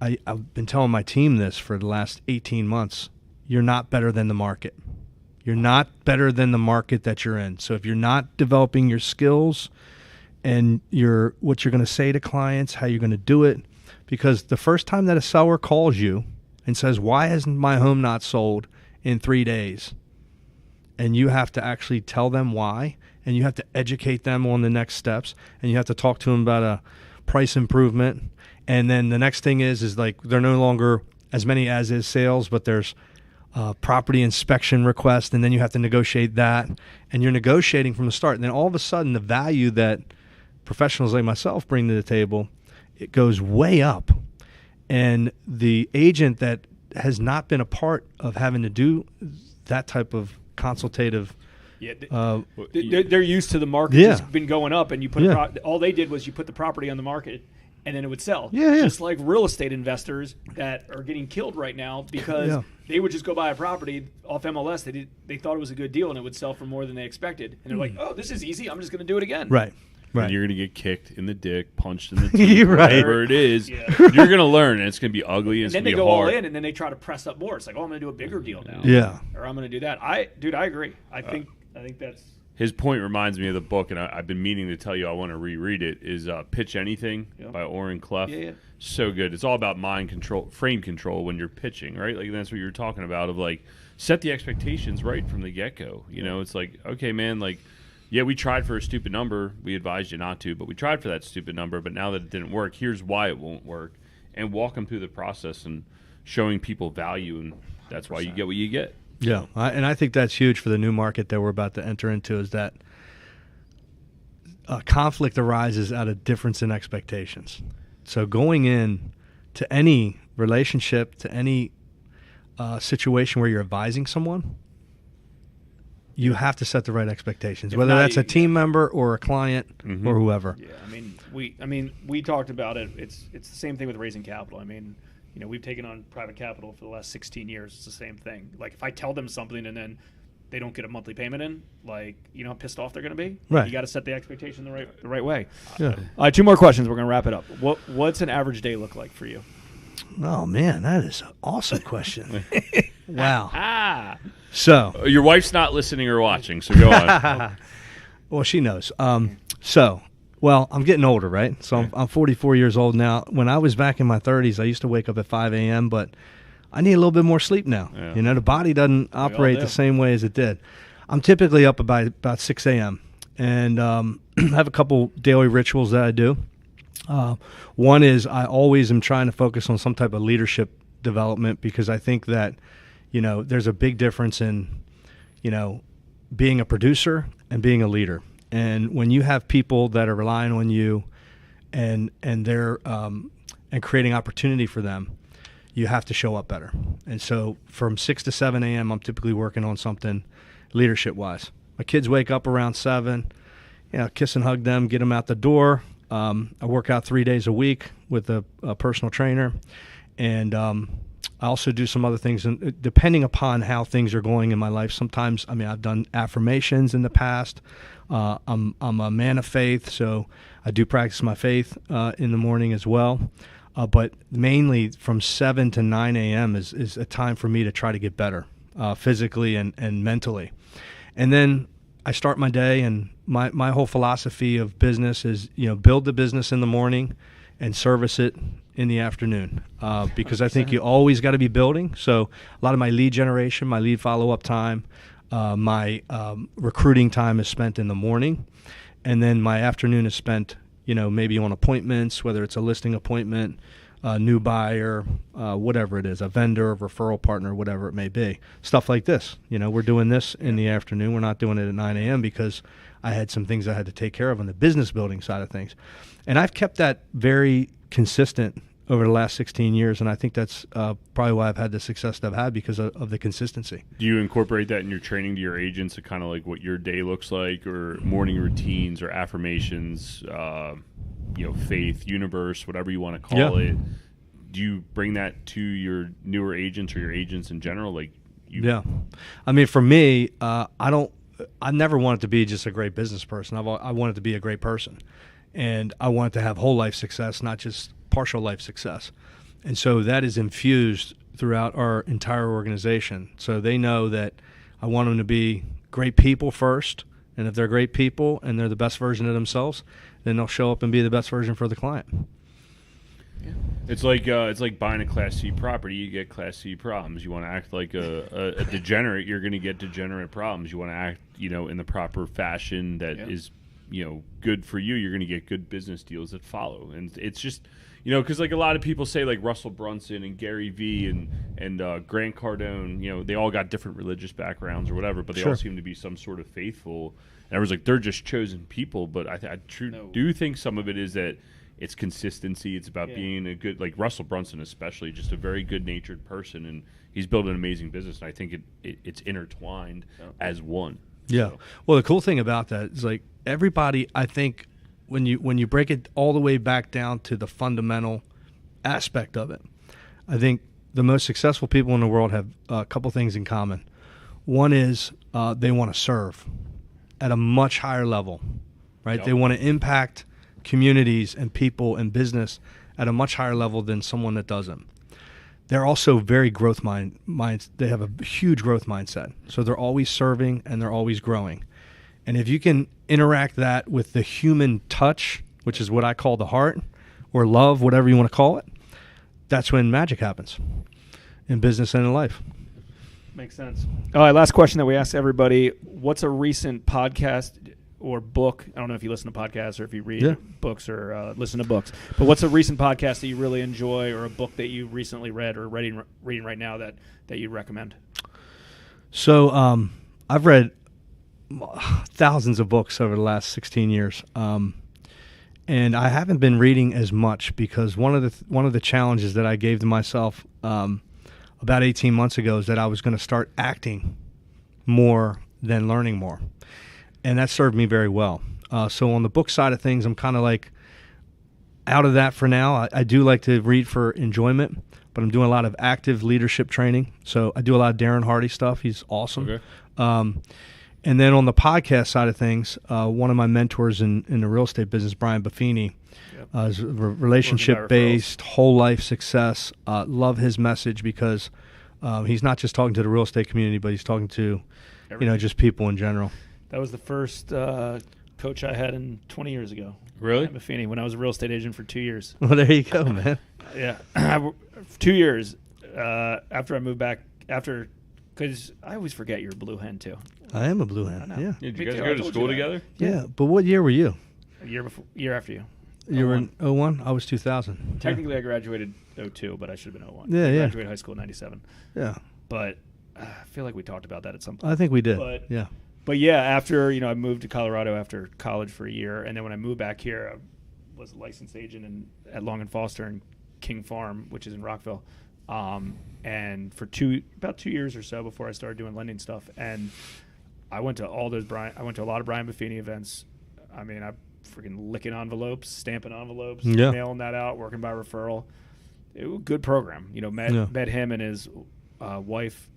I've been telling my team this for the last 18 months. You're not better than the market. You're not better than the market that you're in. So if you're not developing your skills and what you're going to say to clients, how you're going to do it, because the first time that a seller calls you and says, why hasn't my home not sold in 3 days? And you have to actually tell them why, and you have to educate them on the next steps, and you have to talk to them about a price improvement. And then the next thing is like, they're no longer as many as is sales, but there's property inspection request, and then you have to negotiate that, and you're negotiating from the start. And then all of a sudden, the value that professionals like myself bring to the table, it goes way up. And the agent that has not been a part of having to do that type of consultative, they're used to the market just been going up, and you put all they did was you put the property on the market, and then it would sell. Just like real estate investors that are getting killed right now because they would just go buy a property off MLS. They thought it was a good deal, and it would sell for more than they expected. And they're like, oh, this is easy. I'm just going to do it again. Right. And you're going to get kicked in the dick, punched in the teeth, whatever it is. Yeah. You're going to learn, and it's going to be ugly, and it's going to be hard. And then they go all in, and then they try to press up more. It's like, oh, I'm going to do a bigger deal now. Yeah. Or I'm going to do that. I agree. I think that's... His point reminds me of the book, and I've been meaning to tell you I want to reread it, is Pitch Anything by Orrin Clough. Yeah. So good. It's all about mind control, frame control when you're pitching, right? Like, that's what you were talking about, of like, set the expectations right from the get-go. It's like, okay, man, like, yeah, we tried for a stupid number. We advised you not to, but we tried for that stupid number. But now that it didn't work, here's why it won't work. And walk them through the process and showing people value, and that's why you get what you get. Yeah, and I think that's huge for the new market that we're about to enter into, is that conflict arises out of difference in expectations. So going in to any relationship, to any situation where you're advising someone, you have to set the right expectations, If whether not, that's a team member or a client or whoever. Yeah, I mean, we talked about it. It's the same thing with raising capital. I mean, we've taken on private capital for the last 16 years. It's the same thing. Like, if I tell them something and then they don't get a monthly payment in, like, how pissed off they're going to be? Right. You got to set the expectation the right way. Yeah. All right, 2 more questions. We're going to wrap it up. What's an average day look like for you? Oh, man, that is an awesome question. Wow. So your wife's not listening or watching, so go on. Well, she knows. Well, I'm getting older, right? So I'm 44 years old now. When I was back in my 30s, I used to wake up at 5 a.m., but I need a little bit more sleep now. Yeah. The body doesn't operate the same way as it did. I'm typically up about 6 a.m., and I have a couple daily rituals that I do. One is I always am trying to focus on some type of leadership development, because I think that, there's a big difference in, being a producer and being a leader. And when you have people that are relying on you and they're and creating opportunity for them, you have to show up better. And so from 6 to 7 a.m., I'm typically working on something leadership-wise. My kids wake up around 7, kiss and hug them, get them out the door. I work out 3 days a week with a personal trainer, and I also do some other things, and depending upon how things are going in my life. Sometimes, I've done affirmations in the past. I'm a man of faith, so I do practice my faith in the morning as well. But mainly from 7 to 9 a.m. is a time for me to try to get better physically and mentally. And then I start my day, and my whole philosophy of business is, build the business in the morning and service it in the afternoon, because I think you always got to be building. So a lot of my lead generation, my lead follow-up time, my recruiting time is spent in the morning, and then my afternoon is spent, maybe on appointments, whether it's a listing appointment, a new buyer, whatever it is, a vendor, a referral partner, whatever it may be. Stuff like this. We're doing this in the afternoon. We're not doing it at 9 a.m. because I had some things I had to take care of on the business building side of things. And I've kept that very consistent over the last 16 years, and I think that's probably why I've had the success that I've had, because of the consistency. Do you incorporate that in your training to your agents, to kind of like what your day looks like, or morning routines, or affirmations, faith, universe, whatever you want to call it? Do you bring that to your newer agents or your agents in general? Yeah. For me, I never wanted to be just a great business person. I wanted to be a great person. And I wanted to have whole life success, not just partial life success. And so that is infused throughout our entire organization. So they know that I want them to be great people first. And if they're great people and they're the best version of themselves, then they'll show up and be the best version for the client. Yeah. It's like buying a Class C property. You get Class C problems. You want to act like a degenerate, you're going to get degenerate problems. You want to act, in the proper fashion that is, good for you. You're going to get good business deals that follow. And it's just, because like a lot of people say, like Russell Brunson and Gary Vee and Grant Cardone, they all got different religious backgrounds or whatever, but they all seem to be some sort of faithful. And everyone's like, they're just chosen people. But I do think some of it is that it's consistency. It's about being a good, like Russell Brunson especially, just a very good-natured person, and he's built an amazing business. And I think it's intertwined as one. Yeah. So. Well, the cool thing about that is, like, everybody, I think, when you break it all the way back down to the fundamental aspect of it, I think the most successful people in the world have a couple things in common. One is they want to serve at a much higher level, right? Yep. They want to impact communities and people and business at a much higher level than someone that doesn't. They're also very growth minds. They have a huge growth mindset. So they're always serving and they're always growing. And if you can interact that with the human touch, which is what I call the heart, or love, whatever you want to call it, that's when magic happens in business and in life. Makes sense. All right, last question that we ask everybody. What's a recent podcast or book? I don't know if you listen to podcasts or if you read books or listen to books, but what's a recent podcast that you really enjoy, or a book that you recently read or reading right now that you'd recommend? So I've read thousands of books over the last 16 years. And I haven't been reading as much because one of the challenges that I gave to myself about 18 months ago is that I was going to start acting more than learning more. And that served me very well. So on the book side of things, I'm kind of like out of that for now. I do like to read for enjoyment, but I'm doing a lot of active leadership training. So I do a lot of Darren Hardy stuff. He's awesome. Okay. And then on the podcast side of things, one of my mentors in the real estate business, Brian Buffini, is relationship-based, whole life success. Love his message because he's not just talking to the real estate community, but he's talking to, just people in general. That was the first coach I had 20 years ago. Really? Brian Buffini, when I was a real estate agent for 2 years. Well, there you go, man. Yeah. 2 years after I moved back, because I always forget you're a blue hen, too. I am a blue hen, yeah. Did you guys go to school together? Yeah, but what year were you? Year after you. You were in 01? I was 2000. Technically, I graduated 02, but I should have been 01. Yeah, I yeah. graduated high school in 97. Yeah. But I feel like we talked about that at some point. I think we did, yeah. But yeah, after, I moved to Colorado after college for a year, and then when I moved back here, I was a licensed agent at Long & Foster and King Farm, which is in Rockville. And for about 2 years or so before I started doing lending stuff, and I went to a lot of Brian Buffini events. I mean, I freaking licking envelopes, stamping envelopes, mailing that out, working by referral. It was a good program. Met him and his wife.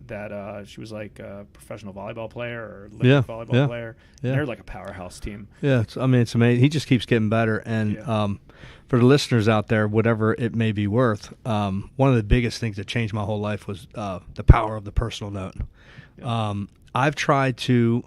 That she was like a professional volleyball player or volleyball player. Yeah. They're like a powerhouse team. Yeah, it's amazing. He just keeps getting better. And for the listeners out there, whatever it may be worth, one of the biggest things that changed my whole life was the power of the personal note. Yeah. I've tried to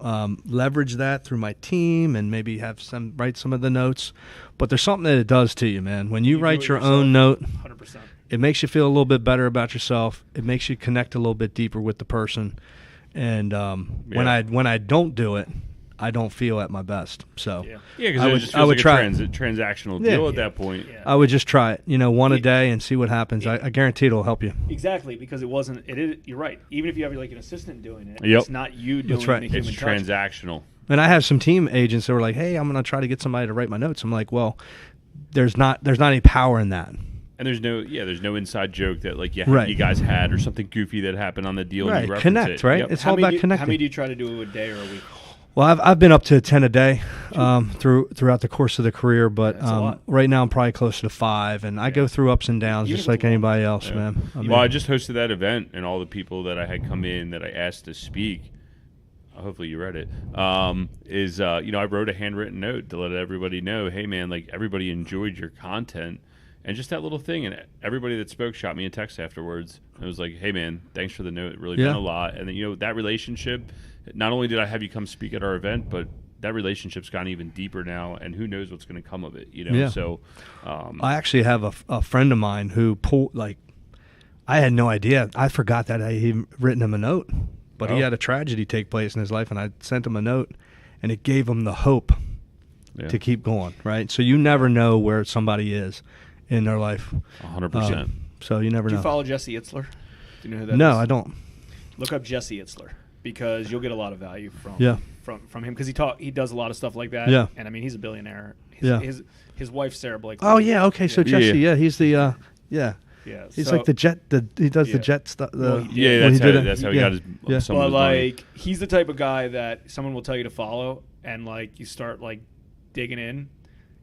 leverage that through my team and maybe write some of the notes, but there's something that it does to you, man. When you write your own note, 100%. It makes you feel a little bit better about yourself. It makes you connect a little bit deeper with the person. And when I don't do it, I don't feel at my best. So because I would try transactional deal at that point. Yeah. I would just try it, one a day and see what happens. I guarantee it'll help you. Exactly, because you're right. Even if you have like an assistant doing it, it's not you doing the human touch. It's transactional. And I have some team agents that were like, "Hey, I'm going to try to get somebody to write my notes." I'm like, "Well, there's not any power in that." And there's no inside joke that you guys had or something goofy that happened on the deal. Right, and you connect, it. right? Yep. It's all about connecting. How many do you try to do a day or a week? Well, I've been up to 10 a day throughout the course of the career, but right now I'm probably closer to 5, and I go through ups and downs just like anybody else, man. I just hosted that event, and all the people that I had come in that I asked to speak, hopefully you read it, I wrote a handwritten note to let everybody know, hey, man, everybody enjoyed your content. And just that little thing, and everybody that spoke shot me a text afterwards. It was like, hey, man, thanks for the note. It really meant a lot. And then, that relationship, not only did I have you come speak at our event, but that relationship's gone even deeper now, and who knows what's going to come of it, Yeah. So I actually have a friend of mine who I had no idea. I forgot that I had written him a note, but he had a tragedy take place in his life, and I sent him a note, and it gave him the hope to keep going, right? So you never know where somebody is in their life. 100%. So you never know. Do you follow Jesse Itzler? Do you know who that is? No, I don't. Look up Jesse Itzler because you'll get a lot of value from him because he does a lot of stuff like that. Yeah. And I mean, he's a billionaire. His wife Sarah Blake. Oh yeah, okay. So Jesse, he's the Yeah. He's like the jet. He does the jet stuff. That's how he got his. Yeah. But he's the type of guy that someone will tell you to follow, and you start digging in.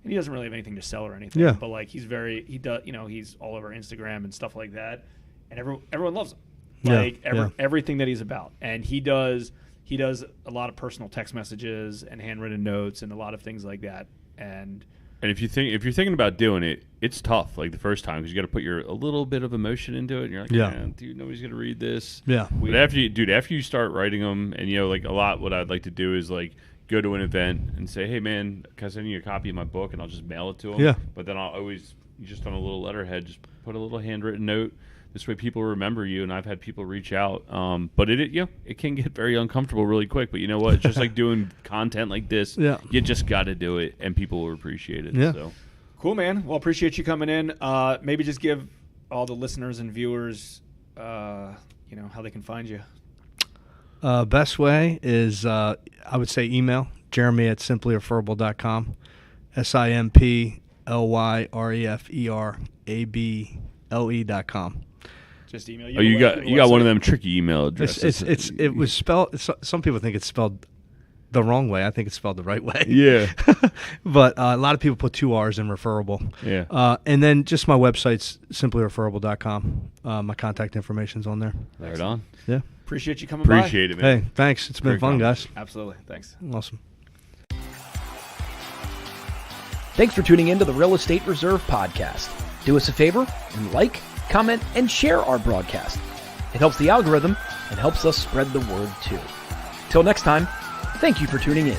And he doesn't really have anything to sell or anything. Yeah. But he's he's all over Instagram and stuff like that, and everyone loves him. Everything that he's about, and he does a lot of personal text messages and handwritten notes and a lot of things like that. And if you're thinking about doing it, it's tough. The first time because you got to put a little bit of emotion into it. And you're like, man, dude, nobody's gonna read this. Yeah. But after you start writing them, and a lot, what I'd like to do is go to an event and say, hey, man, can I send you a copy of my book? And I'll just mail it to them. Yeah. But then I'll always, just on a little letterhead, just put a little handwritten note. This way people remember you, and I've had people reach out. But it can get very uncomfortable really quick. But you know what? It's just like doing content like this. Yeah. You just got to do it, and people will appreciate it. Yeah. So. Cool, man. Well, appreciate you coming in. Maybe just give all the listeners and viewers, how they can find you. Best way is, I would say email, Jeremy@simplyaffordable.com, SimplyReferable.com. Just email. Oh, you got one of them tricky email addresses. It was spelled. Some people think it's spelled the wrong way. I think it's spelled the right way. Yeah. But a lot of people put 2 R's in referable. Yeah. And then just my website's simplyreferable.com. My contact information's on there. Right on. Yeah. Appreciate you coming by. Appreciate it, man. Hey, thanks. It's been Great fun, comments. guys. Absolutely. Thanks. Awesome. Thanks for tuning in to the Real Estate Reserve podcast. Do us a favor and like, comment, and share our broadcast. It helps the algorithm and helps us spread the word too. Till next time, thank you for tuning in.